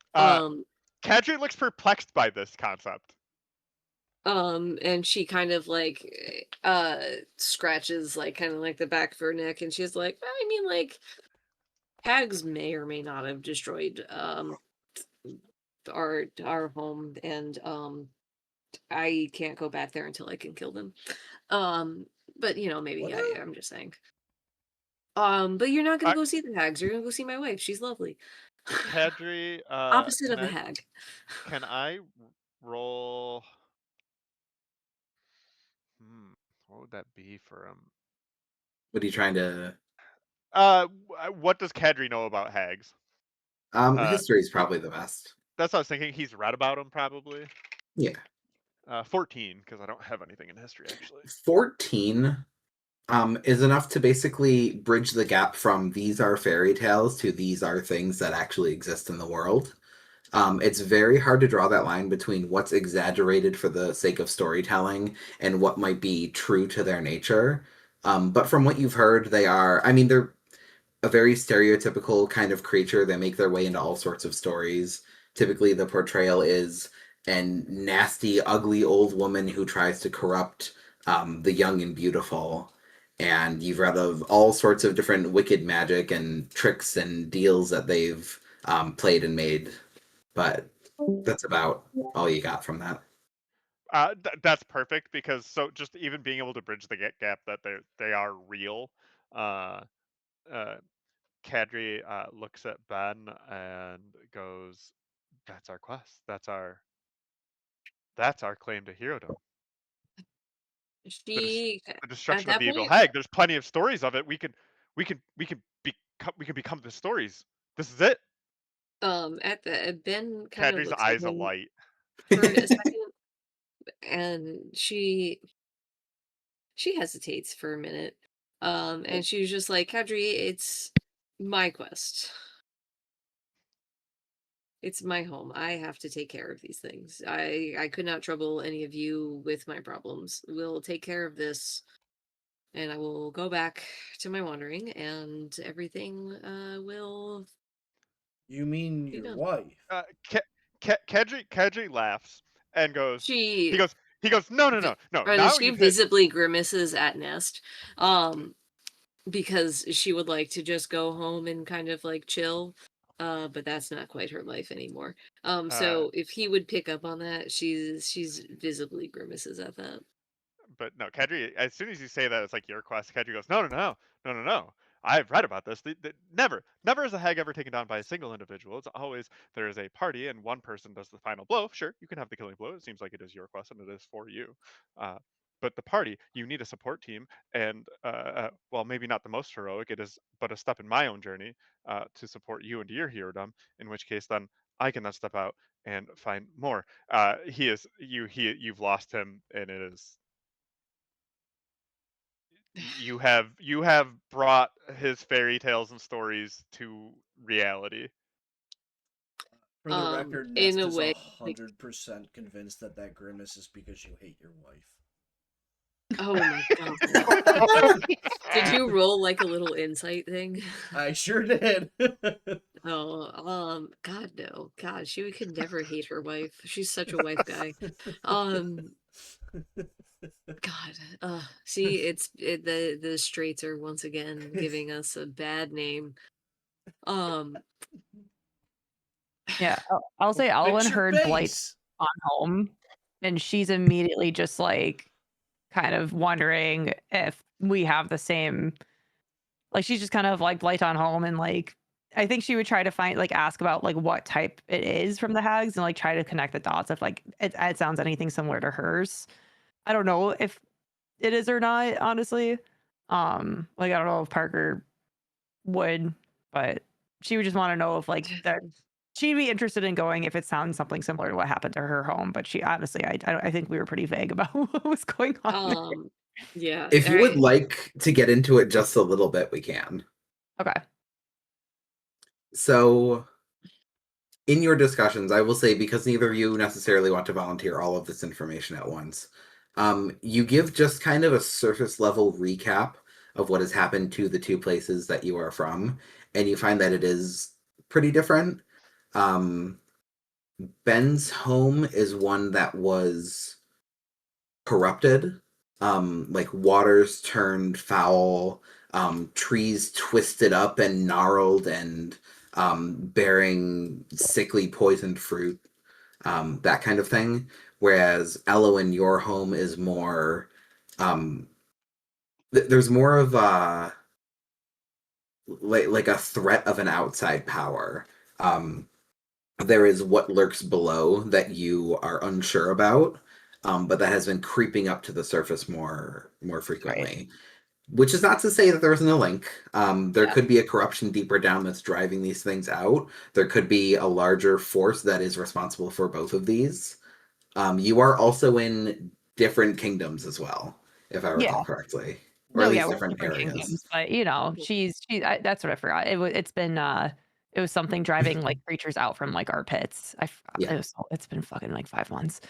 Kadri looks perplexed by this concept. And she kind of like scratches like kind of like the back of her neck, and she's like, I mean, like, hags may or may not have destroyed our home, and I can't go back there until I can kill them. But you know, maybe I'm just saying. But you're not gonna go see the hags. You're gonna go see my wife. She's lovely. Kadri, Opposite of a hag. Can I roll? What would that be for him? What are you trying to? What does Kadri know about hags? History is probably the best. That's what I was thinking. He's read about them, probably. Yeah. 14, because I don't have anything in history actually. 14 is enough to basically bridge the gap from these are fairy tales to these are things that actually exist in the world. It's very hard to draw that line between what's exaggerated for the sake of storytelling and what might be true to their nature. But from what you've heard, they're a very stereotypical kind of creature. They make their way into all sorts of stories. Typically, the portrayal is a nasty, ugly old woman who tries to corrupt the young and beautiful. And you've read of all sorts of different wicked magic and tricks and deals that they've played and made. But that's about all you got from that. That's perfect, because so just even being able to bridge the gap that they are real. Kadri looks at Ben and goes, "That's our quest. That's our claim to herodom. She The at destruction of that the evil point, hag. There's plenty of stories of it. We could we can become the stories. This is it. At the Ben kind of Kadri's looks at eyes him alight. for a second, and she hesitates for a minute. And she's just like, Kadri, it's my quest. It's my home. I have to take care of these things. I could not trouble any of you with my problems. We'll take care of this, and I will go back to my wandering, and everything will You mean be your done. wife? Kadri laughs and goes. He She goes. He goes. No, no, vi- no, no. or Now she you've hit. visibly grimaces at Nest, because she would like to just go home and kind of like chill. But that's not quite her life anymore. So if he would pick up on that, she's visibly grimaces at that. But no, Kadri, as soon as you say that it's like your quest, Kadri goes, no, no, no, no, no, no. I've read about this. Never is a hag ever taken down by a single individual. It's always there is a party and one person does the final blow. Sure, you can have the killing blow. It seems like it is your quest and it is for you. But the party, you need a support team. And, well, maybe not the most heroic. It is but a step in my own journey to support you into your herodom, in which case then I can then step out and find more. You've lost him and it is you have brought his fairy tales and stories to reality. For the record, In Nest a is way, 100% convinced that that grimace is because you hate your wife. oh my god. Did you roll like a little insight thing? I sure did. Oh, God no. God, she could never hate her wife. She's such a wife guy. God, see, the straights are once again giving us a bad name. Yeah, I'll say Elowyn Fix your heard blight face. on home, and she's immediately just like kind of wondering if we have the same. Like she's just kind of like blight on home, and like I think she would try to find like ask about like what type it is from the hags, and like try to connect the dots if like it sounds anything similar to hers. I don't know if it is or not, honestly. Like I don't know if Parker would, but she would just want to know if like that she'd be interested in going if it sounds something similar to what happened to her home. But she honestly, I think we were pretty vague about what was going on. Yeah. If you would alright. like to get into it just a little bit, we can. Okay. So, in your discussions, I will say, because neither of you necessarily want to volunteer all of this information at once, you give just kind of a surface level recap of what has happened to the two places that you are from, and you find that it is pretty different. Ben's home is one that was corrupted, like waters turned foul, trees twisted up and gnarled and bearing sickly poisoned fruit, that kind of thing. Whereas Elowyn, your home is more, there's more of a like a threat of an outside power. There is what lurks below that you are unsure about, but that has been creeping up to the surface more frequently. Which is not to say that there isn't a link. There Yeah. could be a corruption deeper down that's driving these things out. There could be a larger force that is responsible for both of these. You are also in different kingdoms as well, if I recall Yeah. correctly, or No, at yeah, least we're different different areas. kingdoms, but you know, that's what I forgot. It's been it was something driving like creatures out from like our pits. Yeah. It's been fucking like 5 months.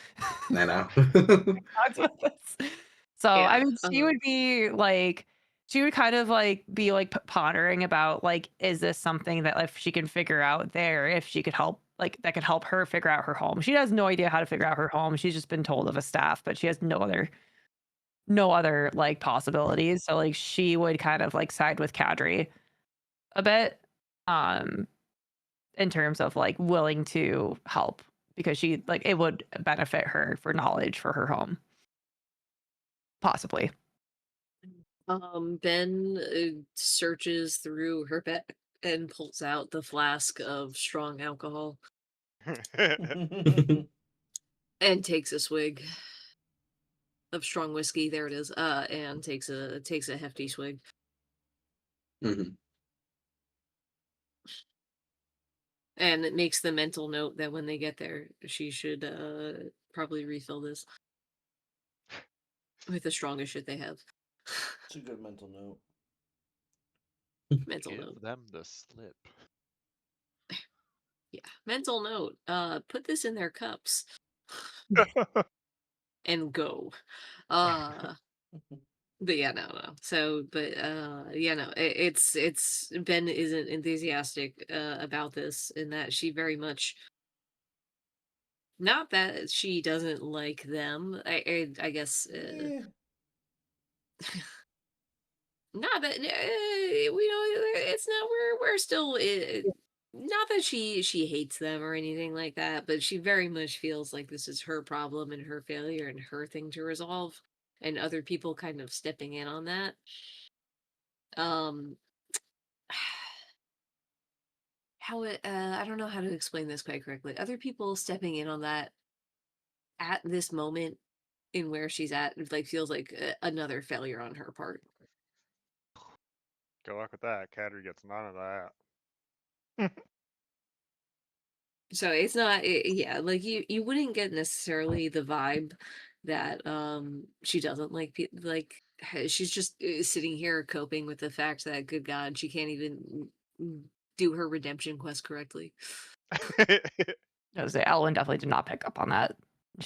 I know. Talks about this. So Yeah, I mean, she would be like, she would kind of like be like pondering about like, is this something that if she can figure out there, if she could help, like that could help her figure out her home. She has no idea how to figure out her home. She's just been told of a staff, but she has no other like possibilities. So like she would kind of like side with Kadri a bit, um, in terms of like willing to help because she like it would benefit her for knowledge for her home. Possibly. Ben searches through her bag and pulls out the flask of strong alcohol and takes a swig of strong whiskey. There it is. And takes a hefty swig. Mhm. And it makes the mental note that when they get there, she should probably refill this with the strongest shit they have. It's a good mental note. Mental Give note. them the slip. Yeah. Mental note. Put this in their cups and go. But yeah, no. So, but yeah, no. It's Ben isn't enthusiastic about this, in that she very much. Not that she doesn't like them. I guess. Eh, Not that we know it's not. We're still. Not that she hates them or anything like that, but she very much feels like this is her problem and her failure and her thing to resolve, and other people kind of stepping in on that. Um, how it I don't know how to explain this quite correctly. Other people stepping in on that at this moment in where she's at, like, feels like another failure on her part. Good luck with that. Cadry gets none of that. So it's not yeah, like you wouldn't get necessarily the vibe that she doesn't like she's just sitting here coping with the fact that, good God, she can't even do her redemption quest correctly. I was say Ellen definitely did not pick up on that.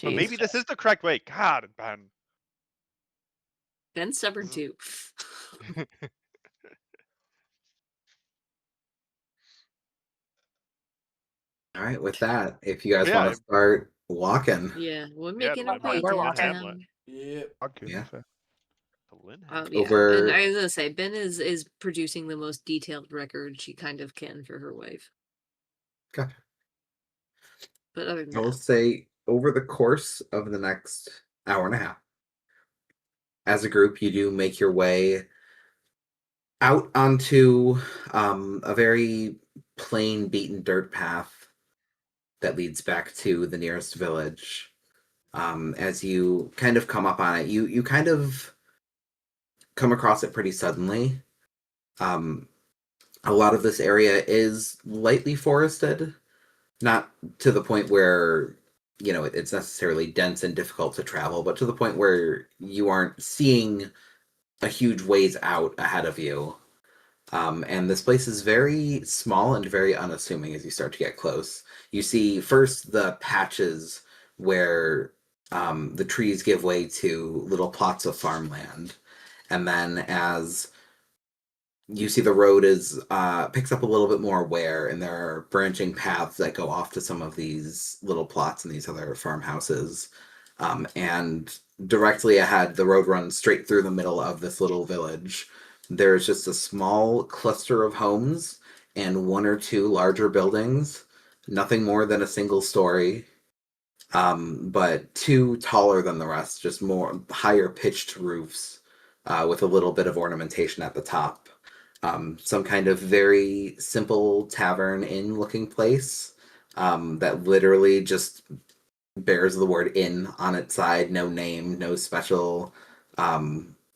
But maybe this is the correct way. God, Ben. Ben's stubborn too. All right, with that, if you guys Yeah, want to start walking, Yeah, we're Yeah, making our Lynn way We're walking. downtown. yeah. Okay. Yeah. to Lynn Yeah, and Over- I was gonna say, Ben is producing the most detailed record she kind of can for her wife. Gotcha. But other than I will that, say over the course of the next hour and a half, as a group, you do make your way out onto a very plain, beaten dirt path that leads back to the nearest village. As you kind of come up on it, you kind of come across it pretty suddenly. A lot of this area is lightly forested, not to the point where it's necessarily dense and difficult to travel, but to the point where you aren't seeing a huge ways out ahead of you. And this place is very small and very unassuming as you start to get close. You see first the patches where the trees give way to little plots of farmland. And then as you see, the road is picks up a little bit more wear, and there are branching paths that go off to some of these little plots and these other farmhouses. And directly ahead, the road runs straight through the middle of this little village. There's just a small cluster of homes and one or two larger buildings, nothing more than a single story, but two taller than the rest, just more higher pitched roofs with a little bit of ornamentation at the top. Some kind of very simple tavern inn looking place that literally just bears the word inn on its side, no name, no special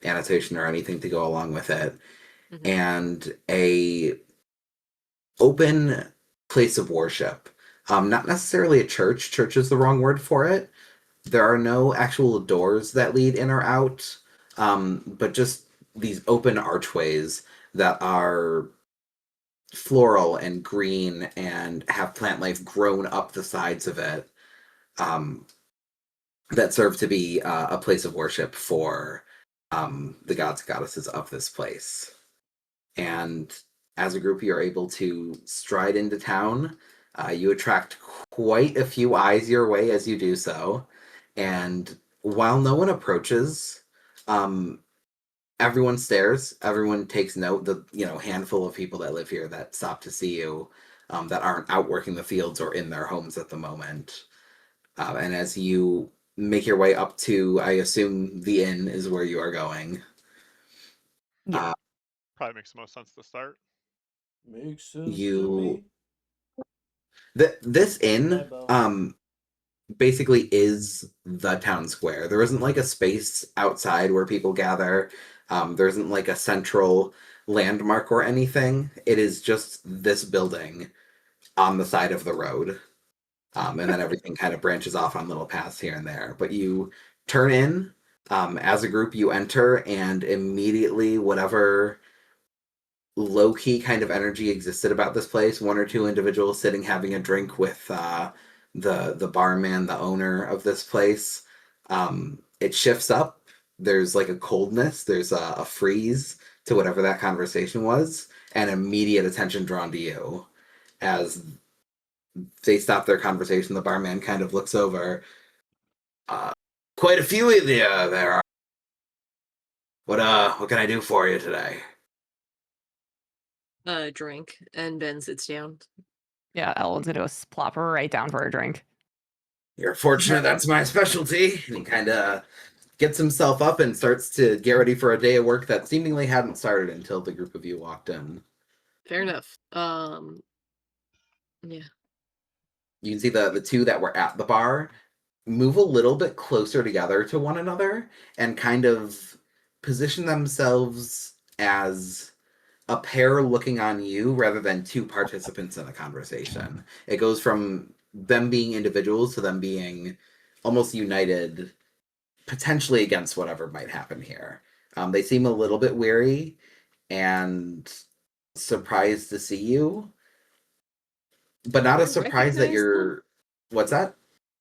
annotation or anything to go along with it. And a open place of worship. Not necessarily a church. Church is the wrong word for it. There are no actual doors that lead in or out, but just these open archways that are floral and green and have plant life grown up the sides of it, that serve to be a place of worship for the gods and goddesses of this place. And as a group, you're able to stride into town. You attract quite a few eyes your way as you do so. And while no one approaches, everyone stares. Everyone takes note. The handful of people that live here that stop to see you, that aren't out working the fields or in their homes at the moment. And as you make your way up to, I assume the inn is where you are going. Yeah. Probably makes the most sense to start. Makes sense to You me. this inn Lebo. basically is the town square. There isn't like a space outside where people gather. There isn't like a central landmark or anything. It is just this building on the side of the road. And then everything kind of branches off on little paths here and there. But you turn in, as a group, you enter, and immediately whatever low-key kind of energy existed about this place, one or two individuals sitting having a drink with the barman, the owner of this place, it shifts up. There's like a coldness, there's a freeze to whatever that conversation was, and immediate attention drawn to you. As they stop their conversation, the barman kind of looks over. Quite a few of you there are. What can I do for you today? Drink, and Ben sits down. Yeah, Ellen's gonna go plop her right down for a drink. You're fortunate that's my specialty. And he kind of gets himself up and starts to get ready for a day of work that seemingly hadn't started until the group of you walked in. Fair enough. Yeah. You can see the two that were at the bar move a little bit closer together to one another and kind of position themselves as a pair looking on you rather than two participants in a conversation. It goes from them being individuals to them being almost united, potentially against whatever might happen here. They seem a little bit weary and surprised to see you, but not as surprised that you're. What's that?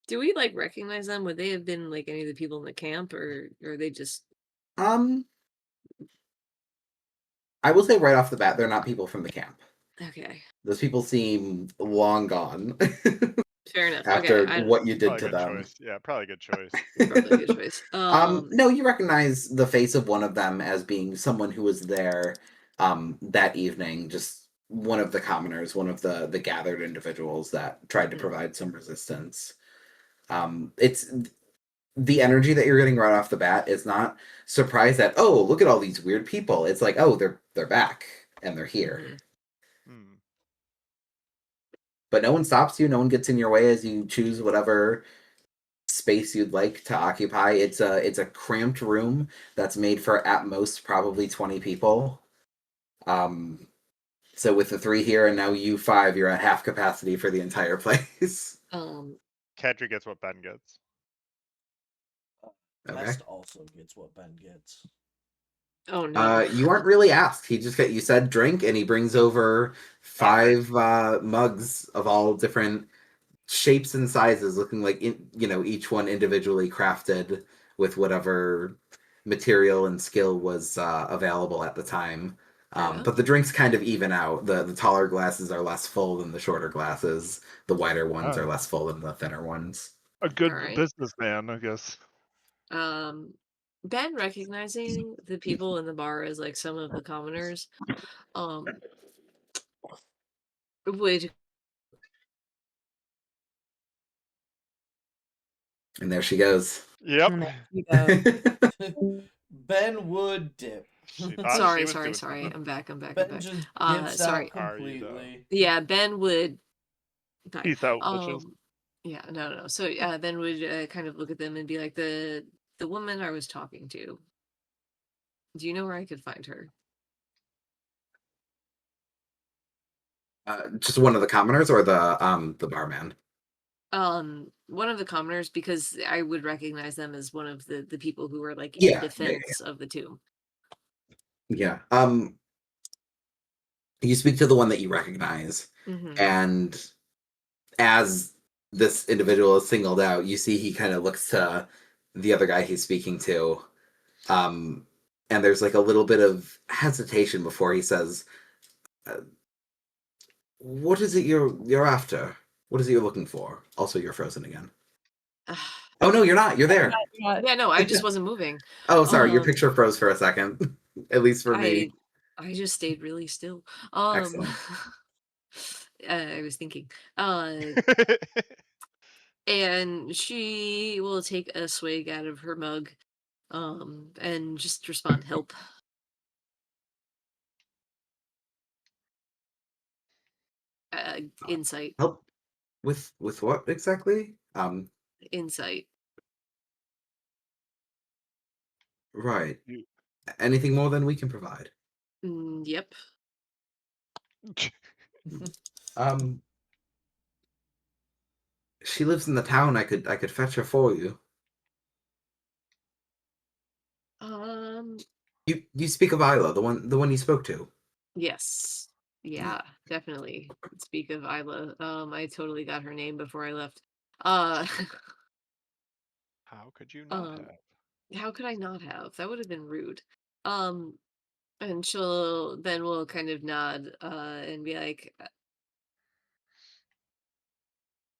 Do we like recognize them? Would they have been like any of the people in the camp, or are they just? I will say right off the bat, they're not people from the camp. Okay. Those people seem long gone. Fair enough. After okay, what you did Probably to good them. choice. Yeah, probably a good choice. Probably a good choice. No, you recognize the face of one of them as being someone who was there that evening, just one of the commoners, one of the gathered individuals that tried to provide some resistance. It's the energy that you're getting right off the bat is not surprised that, oh, look at all these weird people. It's like, oh, they're back and they're here. But no one stops you, no one gets in your way as you choose whatever space you'd like to occupy. It's a cramped room that's made for at most probably 20 people. So with the 3 here and now you 5, you're at half capacity for the entire place. Kadri gets what Ben gets. Okay. Best also gets what Ben gets. Oh no. You aren't really asked. You said drink, and he brings over 5 mugs of all different shapes and sizes, looking like each one individually crafted with whatever material and skill was available at the time. But the drinks kind of even out. The taller glasses are less full than the shorter glasses. The wider ones are less full than the thinner ones. A good businessman, I guess. Ben, recognizing the people in the bar as like some of the commoners, would. And there she goes. Yep. Ben would dip. Sorry. I'm back. Ben just dips out completely. Yeah, Ben would. Peace out, bitches. Yeah, no. So Ben would kind of look at them and be like, the woman I was talking to. Do you know where I could find her? Just one of the commoners or the barman? One of the commoners, because I would recognize them as one of the people who were like in defense of the tomb. Yeah. You speak to the one that you recognize, and as this individual is singled out, you see he kind of looks to the other guy he's speaking to, and there's like a little bit of hesitation before he says, "What is it you're after? What is it you're looking for?" Also, you're frozen again. Oh no, you're not. You're there. Yeah, no, I just wasn't moving. Oh, sorry, your picture froze for a second. At least for me. I just stayed really still. Excellent. I was thinking. And she will take a swig out of her mug, and just respond, "Help." Insight. Help with what exactly? Insight. Right. Anything more than we can provide? Yep. She lives in the town. I could fetch her for you. You speak of Isla, the one you spoke to. Yes. Yeah, definitely. Speak of Isla. I totally got her name before I left. Uh How could you not um have? how could I not have? That would have been rude. Um and she'll then will kind of nod and be like,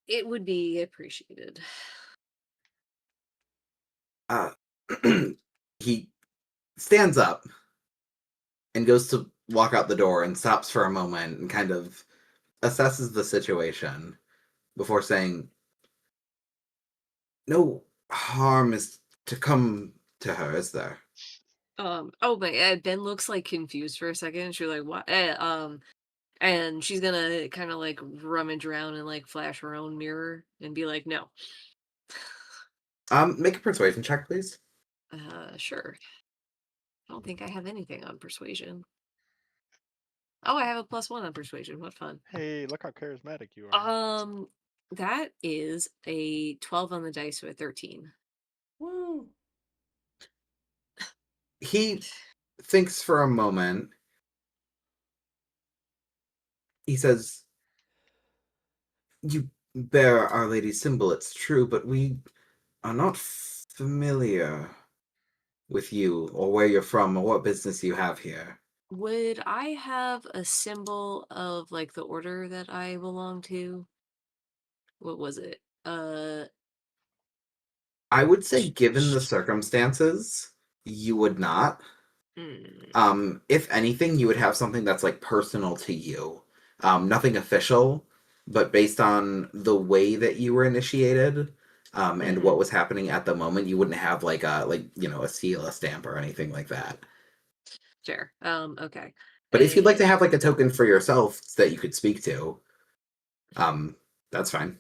it would be appreciated. Uh, he stands up and goes to walk out the door and stops for a moment and kind of assesses the situation before saying, "No harm is to come to her, is there?" Oh my Ben looks like confused for a second. She's like, what? And she's gonna kind of like rummage around and like flash her own mirror and be like, no. Make a persuasion check, please. Sure. I don't think I have anything on persuasion. Oh, I have a +1 on persuasion. What fun. Hey, look how charismatic you are. That is a 12 on the dice, so a 13. Woo. He thinks for a moment. He says, "You bear Our Lady's symbol, it's true, but we are not familiar with you or where you're from or what business you have here." Would I have a symbol of like the order that I belong to? What was it? I would say, given the circumstances, you would not. If anything, you would have something that's like personal to you. Nothing official, but based on the way that you were initiated, and what was happening at the moment, you wouldn't have like a seal, a stamp, or anything like that. Fair. Okay. But if you'd like to have like a token for yourself that you could speak to, that's fine.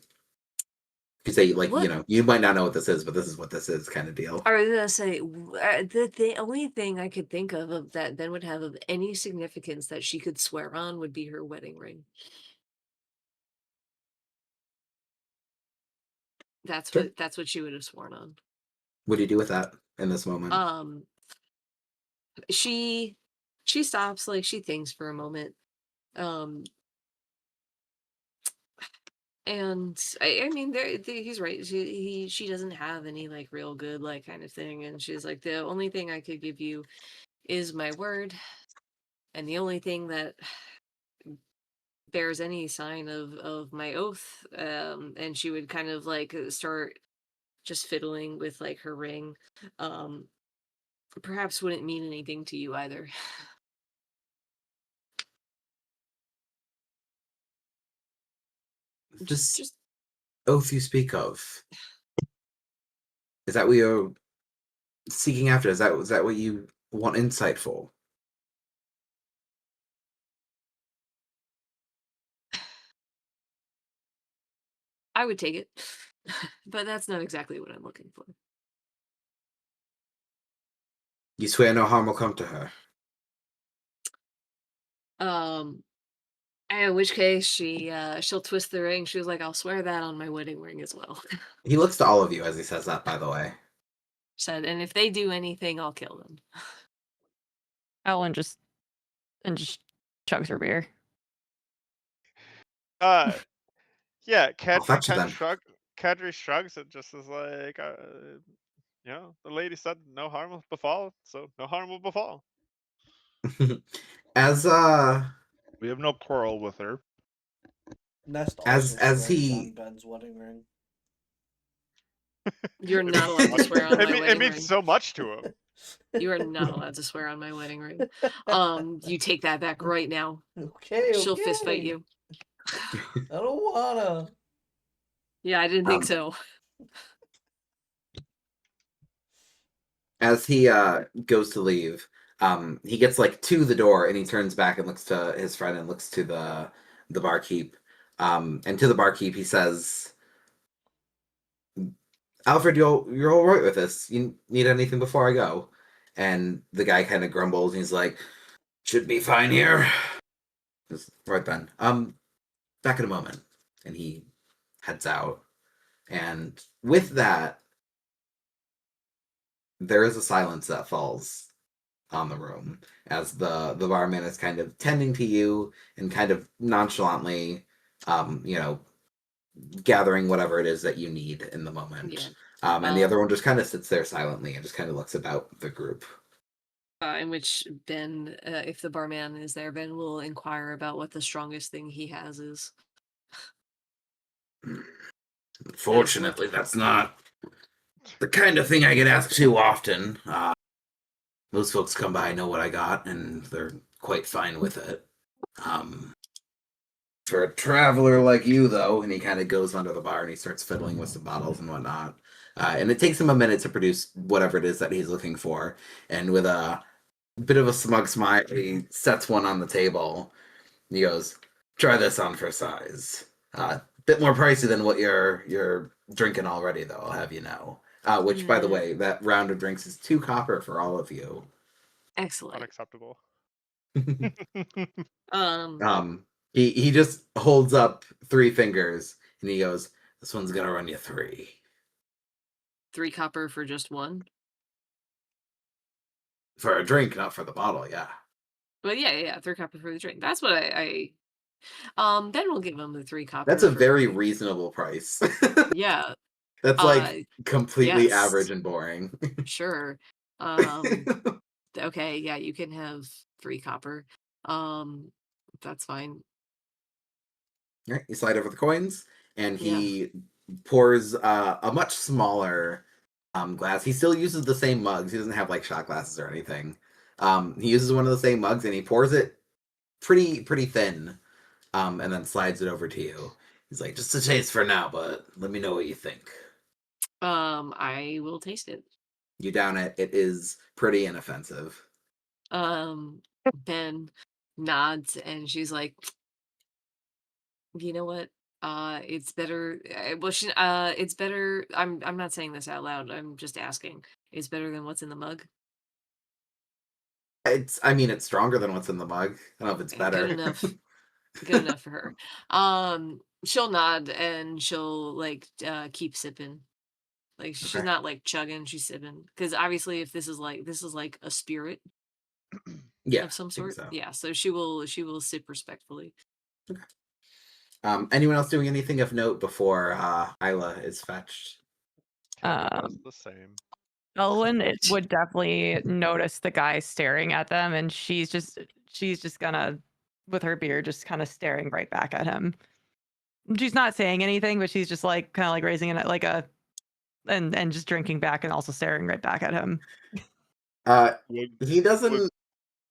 You say like What? you might not know what this is, but this is what this is, kind of deal. I was gonna say the only thing I could think of that Ben would have of any significance that she could swear on would be her wedding ring. Sure. That's what she would have sworn on. What do you do with that in this moment? She stops, like she thinks for a moment. And I mean, he's right. She doesn't have any like real good like kind of thing, and she's like, the only thing I could give you is my word, and the only thing that bears any sign of my oath. And she would kind of like start just fiddling with like her ring. Perhaps wouldn't mean anything to you either. This oath you speak of, is that what you're seeking after? Is that what you want insight for? I would take it, but that's not exactly what I'm looking for. You swear no harm will come to her. In which case she'll twist the ring. She was like, I'll swear that on my wedding ring as well. He looks to all of you as he says that, by the way. Said, and if they do anything, I'll kill them. Ellen just chugs her beer. Yeah, I'll Kadri fetch it kind of then. Kadri shrugs and just is like, the lady said no harm will befall, so no harm will befall. As We have no quarrel with her. Nest As- also as swears he- on Ben's wedding ring. You're not allowed to swear on my wedding It means ring. so much to him. You are not allowed to swear on my wedding ring. You take that back right now. Okay. She'll fist fight you. I don't wanna. Yeah, I didn't think so. As he goes to leave, he gets like to the door and he turns back and looks to his friend and looks to the barkeep. And to the barkeep he says, "Alfred, you're all right with this? You need anything before I go?" And the guy kind of grumbles and he's like, "Should be fine here." Just right then. Back in a moment. And he heads out. And with that, there is a silence that falls on the room as the barman is kind of tending to you and kind of nonchalantly, gathering whatever it is that you need in the moment. Yeah. And the other one just kind of sits there silently and just kind of looks about the group. In which Ben, if the barman is there, Ben will inquire about what the strongest thing he has is. Fortunately, that's not the kind of thing I get asked too often. Most folks come by, know what I got, and they're quite fine with it. For a traveler like you, though, and he kind of goes under the bar and he starts fiddling with some bottles and whatnot. And it takes him a minute to produce whatever it is that he's looking for. And with a bit of a smug smile, he sets one on the table. He goes, "Try this on for size. Bit more pricey than what you're drinking already, though. I'll have you know." Which, by the way, that round of drinks is 2 copper for all of you. Excellent. Unacceptable. He just holds up 3 fingers and he goes, "This one's gonna run you 3." 3 copper for just one? For a drink, not for the bottle, yeah. Well, yeah, 3 copper for the drink. That's what I then we'll give him the 3 copper. That's a for very the drink. reasonable price. Yeah. That's like completely yes. average and boring. Sure. Okay, yeah, you can have 3 copper. That's fine. Right, you slide over the coins, and he pours a much smaller glass. He still uses the same mugs. He doesn't have like shot glasses or anything. He uses one of the same mugs, and he pours it pretty thin, and then slides it over to you. He's like, "Just a taste for now, but let me know what you think." I will taste it. You down it. It is pretty inoffensive. Ben nods and she's like, "You know what? It's better. It's better. I'm not saying this out loud. I'm just asking. It's better than what's in the mug." It's stronger than what's in the mug. I don't know if it's better. Good enough. Good enough for her. She'll nod and she'll like keep sipping. Like she's not like chugging, she's sipping. Because obviously, if this is like a spirit of some sort, so. yeah. So she will sip respectfully. Okay. Anyone else doing anything of note before Isla is fetched? The same. Elowyn would definitely notice the guy staring at them, and she's just gonna, with her beer, just kind of staring right back at him. She's not saying anything, but she's just like kind of like raising it like a, and just drinking back and also staring right back at him. He doesn't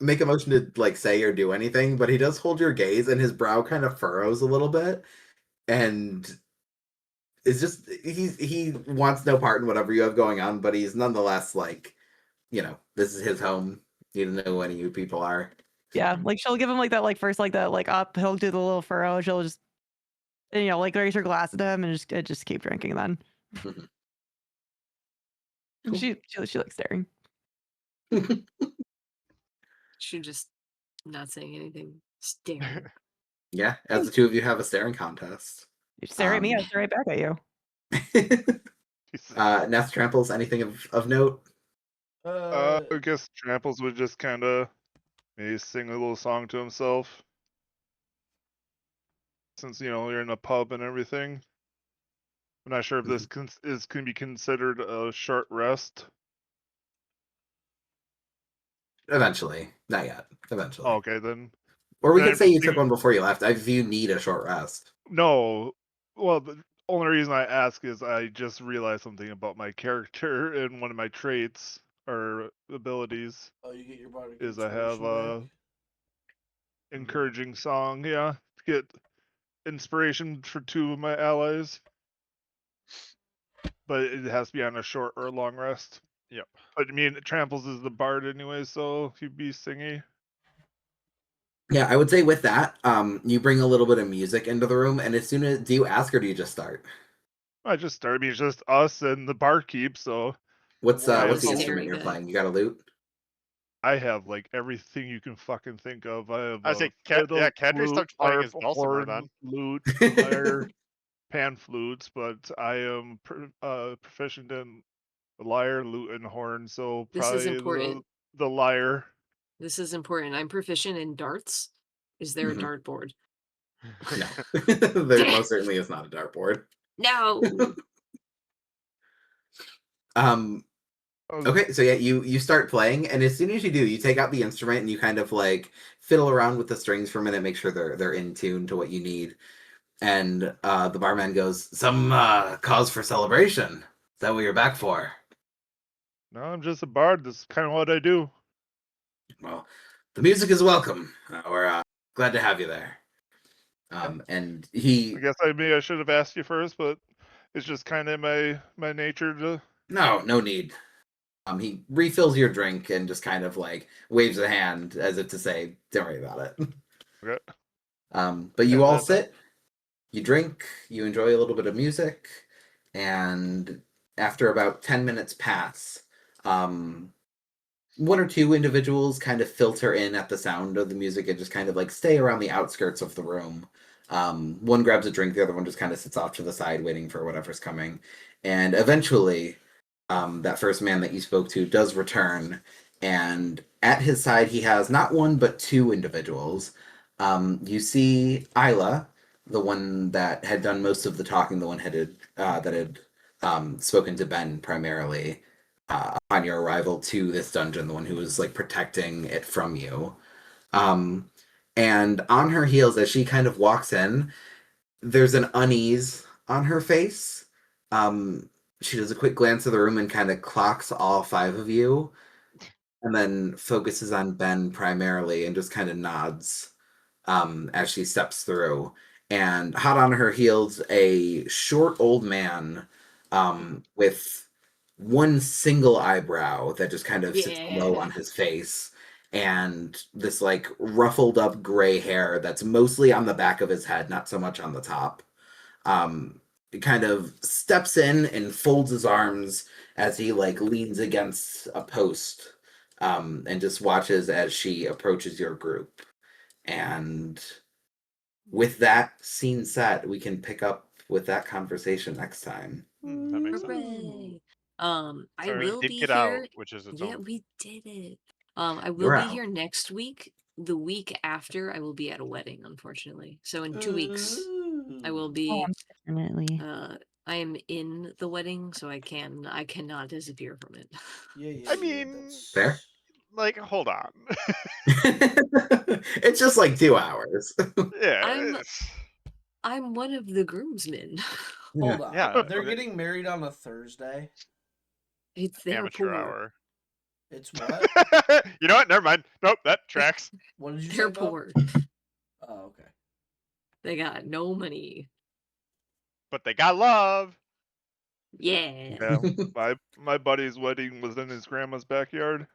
make a motion to like say or do anything, but he does hold your gaze, and his brow kind of furrows a little bit, and it's just he wants no part in whatever you have going on, but he's nonetheless like, this is his home. You don't know who any of you people are. Yeah, like she'll give him like that, like first like that, like up, he'll do the little furrow. She'll just, like raise her glass at him and just keep drinking. Then Cool. she likes staring. She just not saying anything, staring. Yeah, as the 2 of you have a staring contest. You stare at me, I stare right back at you. Nest Tramples, anything of note? I guess Tramples would just kind of maybe sing a little song to himself. Since, you're in a pub and everything. I'm not sure if this can be considered a short rest. Eventually. Not yet. Eventually. Oh, okay, then. Or we could say you took one before you left. If you need a short rest. No. Well, the only reason I ask is I just realized something about my character and one of my traits or abilities. Oh, you get your bardic is I have inspiration back? encouraging song, to get inspiration for 2 of my allies. But it has to be on a short or a long rest. Yep. But Tramples is the bard anyway, so he'd be singy. Yeah, I would say with that, you bring a little bit of music into the room, and as soon as, do you ask or do you just start? I just start. It's just us and the barkeep, so. What's the Staring instrument you're then. playing? You got a lute? I have like everything you can fucking think of. I have I say, fiddle, Cadre flute, starts playing his harp, dulcimer horn, then. lute, lyre. pan flutes, but I am proficient in the lyre, lute, and horn. So This is probably important. the lyre. This is important. I'm proficient in darts. Is there a Mhm. dartboard? No, there most certainly is not a dartboard. No. Oh, Okay, so yeah, you start playing, and as soon as you do, you take out the instrument and you kind of like fiddle around with the strings for a minute, make sure they're in tune to what you need. And the barman goes, "Some cause for celebration? Is that what you're back for?" no, I'm just a bard. This is kind of what I do. Well, the music is welcome. We're glad to have you there. And he I guess I should have asked you first, but it's just kind of my nature to. no need. He refills your drink and just kind of like waves a hand as if to say, "Don't worry about it." Okay. But you And all then- sit, you drink, you enjoy a little bit of music, and after about 10 minutes pass, one or two individuals kind of filter in at the sound of the music and just kind of like stay around the outskirts of the room. One grabs a drink, the other one just kind of sits off to the side waiting for whatever's coming. And eventually, that first man that you spoke to does return, and at his side he has not one but two individuals. You see Isla, the one that had done most of the talking, the one that had spoken to Ben primarily upon your arrival to this dungeon, the one who was like protecting it from you. And on her heels, as she kind of walks in, there's an unease on her face. She does a quick glance of the room and kind of clocks all five of you, and then focuses on Ben primarily and just kind of nods as she steps through. And hot on her heels, a short old man with one single eyebrow that just kind of sits low on his face, and this like ruffled up gray hair that's mostly on the back of his head, not so much on the top. He kind of steps in and folds his arms as he like leans against a post, and just watches as she approaches your group. And with that scene set, we can pick up with that conversation next time. That makes sense. Hooray. I So we will did be get here. out, which is its Yeah, own. we did it. I will You're be out. here next week. The week after, I will be at a wedding, unfortunately. So in 2 weeks, I will Oh, be. unfortunately. I am in the wedding, so I cannot disappear from it. Yeah. I mean, That's Fair. Like, hold on. It's just like 2 hours. Yeah. I'm one of the groomsmen. Hold on. Yeah. They're getting married on a Thursday. It's their Amateur poor. hour. It's what? You know what? Never mind. Nope, that tracks. What did you say? They're Bob? poor. Oh, okay. They got no money. But they got love. Yeah. Yeah, my buddy's wedding was in his grandma's backyard.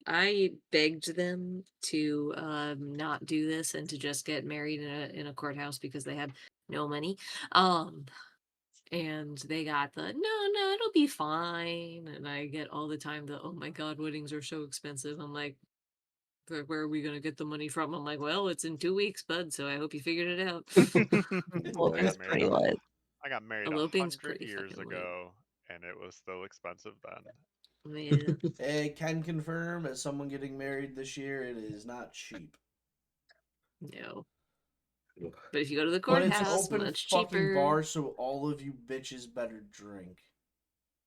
I begged them to not do this and to just get married in a courthouse because they had no money. And they got the no, it'll be fine. And I get all the time the oh my god, weddings are so expensive. I'm like, where are we gonna get the money from? I'm like, well, it's in 2 weeks, bud. So I hope you figured it out. Well, I it's got married pretty a- lit. I got married Eloping's 100 pretty years fucking lit. ago, and it was still expensive then. Yeah. I can confirm, as someone getting married this year, it is not cheap. No. But if you go to the But it's an courthouse, open much fucking cheaper. bar, so all of you bitches better drink.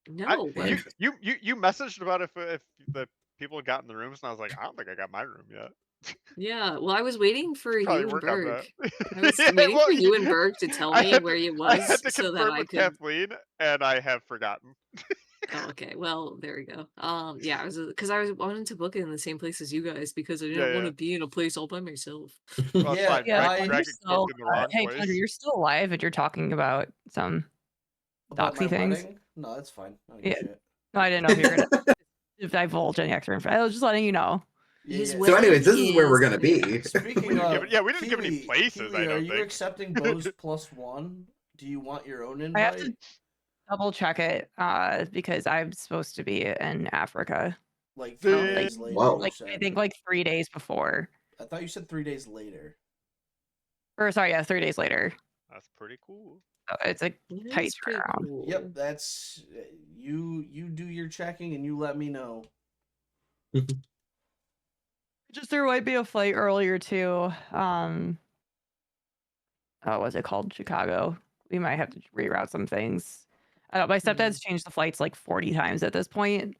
No, I- You messaged about if the people had gotten the rooms, and I was like, I don't think I got my room yet. yeah. Well, I was waiting for Probably you and work on that. Berg. I was Yeah, waiting well, for you and Berg to tell I me had where to- you I was had to so that confirm I with could. Kathleen, and I have forgotten. Oh, okay. Well, there we go. Yeah, I was because I was wanting to book it in the same place as you guys because I didn't want Yeah. to be in a place all by myself. Well, it's Yeah, fine. Yeah, I- Greg you're had still, booked in the wrong hey, place. Kendra, you're still alive and you're talking about some About my doxy things. wedding? No, that's fine. I don't give a Yeah. shit. No, I didn't know if you were gonna divulge any extra info. I was just letting you know. His Yeah. So anyways, this is where we're wedding gonna is- be. Speaking didn't of, give- we didn't give any Kiwi, places, Kiwi, I don't are you think. accepting Bose +1? Do you want your own invite? I have to double check it because I'm supposed to be in Africa. Like 3 Like- days later. Whoa. you Like said. I think like 3 days before. I thought you said 3 days later. Or sorry, yeah, 3 days later. That's pretty cool. It's a It tight is pretty turnaround. cool. Yep, that's you do your checking and you let me know. Just there might be a flight earlier too. What's it called? Chicago. We might have to reroute some things. My stepdad's changed the flights like 40 times at this point,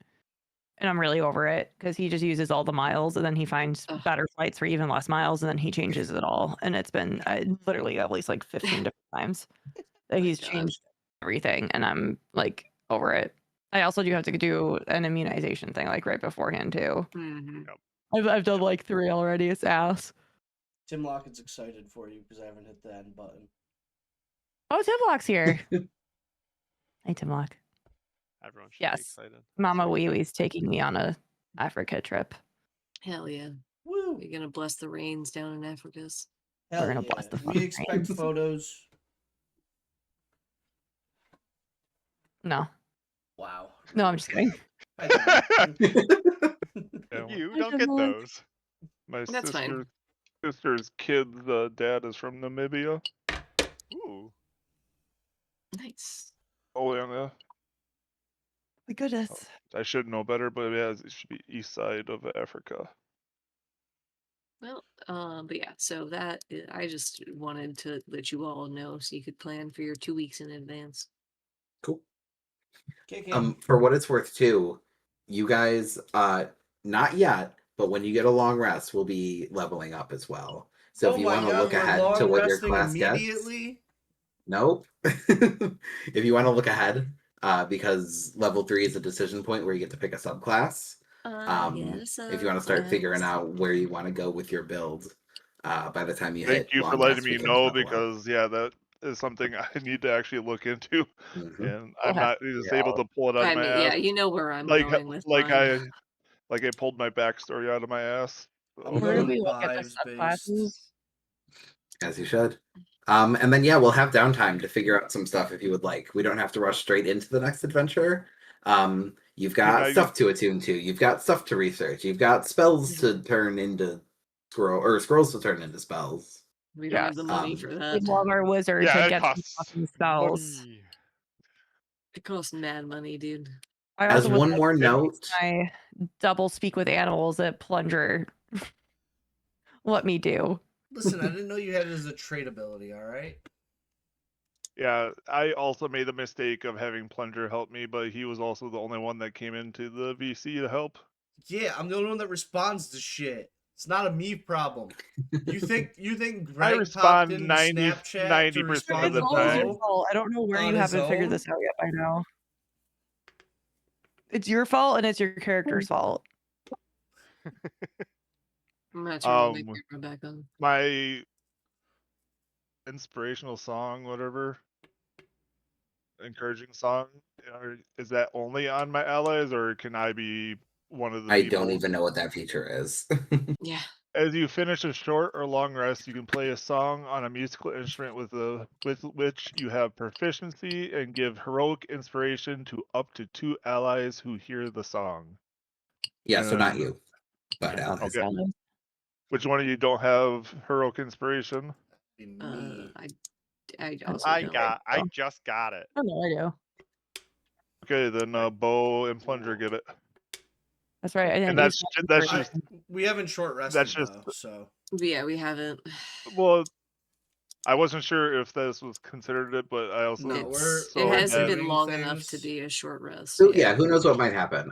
and I'm really over it because he just uses all the miles and then he finds Ugh. better flights for even less miles and then he changes it all. And it's been literally at least like 15 different times that he's God. changed everything, and I'm like over it. I also do have to do an immunization thing like right beforehand too. Mhm. I've done like 3 already. It's ass. Tim Lockett's excited for you because I haven't hit the end button. Oh, Tim Lock's here. Hey, Tim Lock. Everyone should be Yes. excited. Mama Wee Wee's taking me on a Africa trip. Hell yeah. Woo! You're gonna bless the rains down in Africa's. Hell gonna yeah. bless the We fucking expect rains. photos. No. Wow. No, I'm just kidding. I don't know. Yeah, You I don't did get not. those. my That's fine. sister's kid's dad is from Namibia. Ooh. Nice. Oh yeah, My goodness. I should know better, but yeah, it should be east side of Africa. Well, but yeah, so that I just wanted to let you all know so you could plan for your 2 weeks in advance. Cool. Kick in. For what it's worth too, you guys not yet, but when you get a long rest, we'll be leveling up as well. So Oh if you my want to God, look we're ahead to long what your resting class gets. immediately. Nope. If you want to look ahead, because level 3 is a decision point where you get to pick a subclass. If you want to start figuring out where you want to go with your build, by the time you hit Thank you for long letting rest, me we can know, level up. because yeah, that is something I need to actually look into, Mhm. and We'll I'm have not to just figure able out. to pull it out I of my mean, ass. yeah, you know where I'm like going with like mine. I pulled my backstory out of my ass. I'm Where going do we look at the vibes subclasses? based. As you should. And then yeah, we'll have downtime to figure out some stuff if you would like. We don't have to rush straight into the next adventure. You've got I- stuff to attune to. You've got stuff to research. You've got spells to turn into scrolls to turn into spells. We don't have the Yes. money for We that. love our wizard Yeah, to it get some costs fucking spells. money. It costs mad money, dude. I As also would one like more to note, use my double speak with animals that Plunger let me do. Listen, I didn't know you had it as a trait ability, alright? Yeah, I also made the mistake of having Plunger help me, but he was also the only one that came into the VC to help. Yeah, I'm the only one that responds to shit. It's not a me problem. You think I Greg respond popped into 90 Snapchat to 90% respond of It's the to always your time. Bo? fault. I don't know where on you his haven't figured own? this out yet by now. It's your fault and it's your character's fault. I'm not turning my Um, camera back on. my inspirational song, whatever, encouraging song, is that only on my allies, or can I be one of the I people? don't even know what that feature is. Yeah. As you finish a short or long rest, you can play a song on a musical instrument with which you have proficiency and give heroic inspiration to up to 2 allies who hear the song. Yeah, so not And- you, but allies. Okay. Which one of you don't have heroic inspiration? Be me. I also I don't. just got it. I know I do. Okay, then Bo and Plunger get it. That's right. I didn't And that's use my that's I, just we haven't short rested that's just though, so Yeah, we haven't. well, I wasn't sure if this was considered it, but I also No, we're- It hasn't that- been long enough to things. be a short rest. So yeah, who knows what might happen.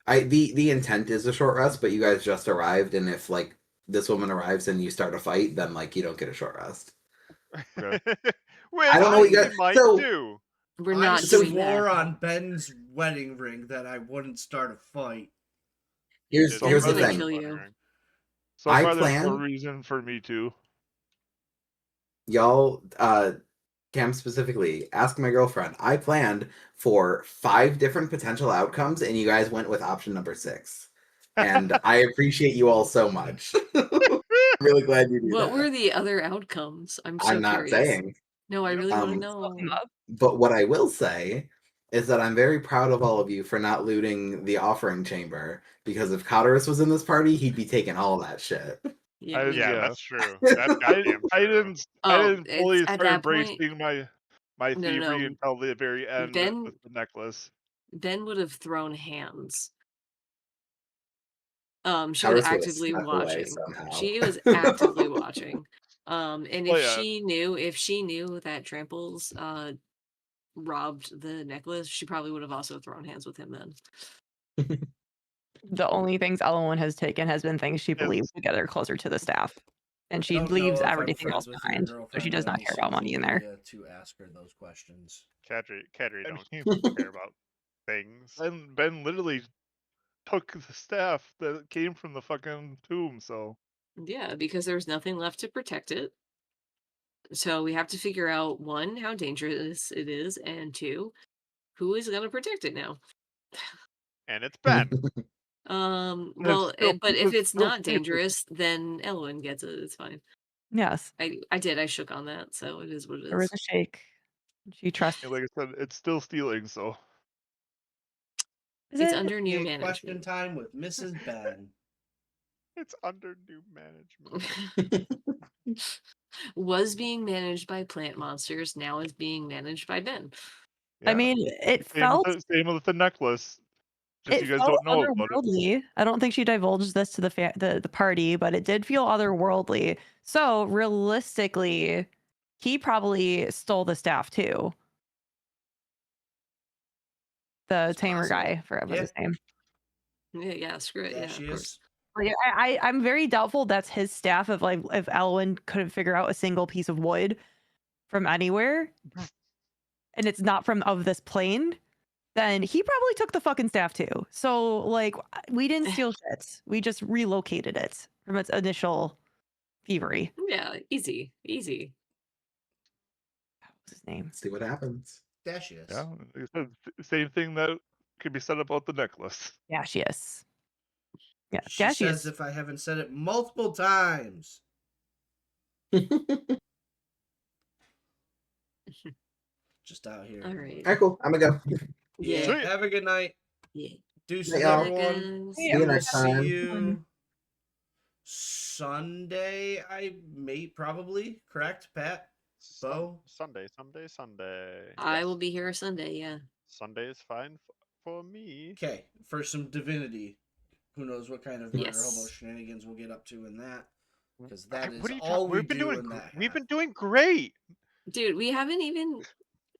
The intent is a short rest, but you guys just arrived, and if like this woman arrives and you start a fight, then like you don't get a short rest. Okay. Which I don't know what you we guys- might so- do. We're I not so- doing swore that. on Ben's wedding ring that I wouldn't start a fight. Here's It's the gonna thing. kill you. So I far, there's no plan- reason for me to. Y'all, Cam specifically, ask my girlfriend. I planned for 5 different potential outcomes, and you guys went with option number 6. And I appreciate you all so much. I'm really glad you do What that. were the other outcomes? I'm so I'm not curious. saying. No, I really want to Um, know. But what I will say is that I'm very proud of all of you for not looting the offering chamber, because if Cotterus was in this party, he'd be taking all that shit. I- we Yeah, Yeah. that's true. That's goddamn I true. didn't Oh, fully it's at start that point. embracing my No, thievery no. until the very end Ben with the necklace. Ben would have thrown hands. She was Towers would have actively snuck away watching. somehow. She was actively watching. And Oh, if yeah. she knew that Tramples robbed the necklace, she probably would have also thrown hands with him then. The only things Elowyn has taken has been things she Is- believes to get her closer to the staff. And I she don't leaves know if I'm everything else friends with your behind. So girlfriend she does or not any care about money in there. Media to ask her those questions. Kadri I don't mean, care about things. Ben literally took the staff that came from the fucking tomb, so Yeah, because there's nothing left to protect it. So we have to figure out, one, how dangerous it is, and two, who is going to protect it now. And it's Ben. Well, but if it's not dangerous, then Elowyn gets it. It's fine. Yes. I shook on that, so it is what it There was is. a shake. She trusts. like I said, it's still stealing. So Is It's it? under new Get question management. time with Mrs. Ben. It's under new management. Was being managed by plant monsters, now is being managed by Ben. I yeah. mean, it felt Same with the necklace. Just it you guys felt don't know about it. otherworldly. I don't think she divulged this to the party, but it did feel otherworldly. So realistically, he probably stole the staff too. The It's Tamer possible. guy, forgot Yeah. his name. Yeah, screw it. Yeah, Yeah, she of course. is. Like I'm very doubtful that's his staff. If Elowyn couldn't figure out a single piece of wood from anywhere, and it's not from of this plane, then he probably took the fucking staff too. So like we didn't steal shit. We just relocated it from its initial thievery. Yeah, easy. What was his name? See what happens. Dashius. Yeah, like I said, same thing that could be said about the necklace. Gashius. Yeah, She says Gashius. if I haven't said it multiple times. Just out here. All right. Alright, cool. I'm gonna go. Yeah. Sweet. Have a good night. Yeah. Deuces, Night, y'all. everyone. See See you you We'll next see time. you Sunday. Probably correct, Pat. Bo? Sunday. I will be here Sunday, yeah. Sunday is fine for me. Okay, for some divinity. Who knows what kind of murder Yes. hobo shenanigans we'll get up to in that? Because Hey, that is what are you all talking? we We've been do doing. in that. We've half. been doing great. Dude, we haven't even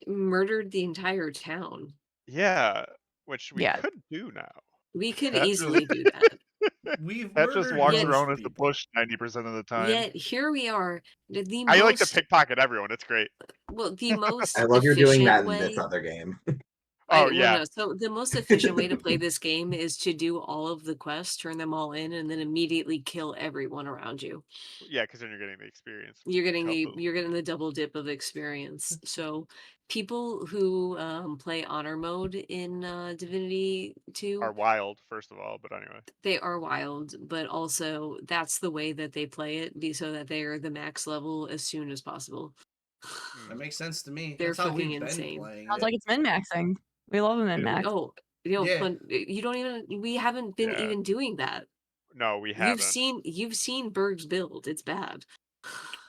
murdered the entire town. Yeah, which we Yeah. could do now. We could That's easily do that. We've That just murdered walks Yet- most around as a people. bush 90% of the time. Yet here we are. The I like to most pickpocket everyone. It's great. the most I love you're doing that in efficient this way. other game. Oh, yeah. No. So the most efficient way to play this game is to do all of the quests, turn them all in, and then immediately kill everyone around you. Yeah, because then you're getting the experience. You're getting Couple. the double dip of experience. So people who play honor mode in Divinity 2 Are wild, first of all, but anyway. they are wild, but also that's the way that they play it, so that they are the max level as soon as possible. That makes sense to me. They're That's how fucking we've been insane. playing Sounds it. like it's min maxing. We love a min max. Oh, Yeah. but you don't even. We haven't been Yeah. even doing that. No, we haven't. You've seen Berg's build. It's bad.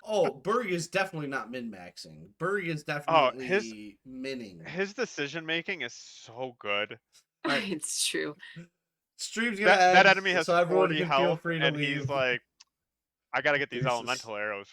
Oh, Berg is definitely not min-maxing. Berg is definitely minning. His decision making is so good. Like, It's true. Stream's gonna that end, enemy has so everyone 40 can feel health, free to and leave. he's like, I gotta get these Deuces. elemental arrows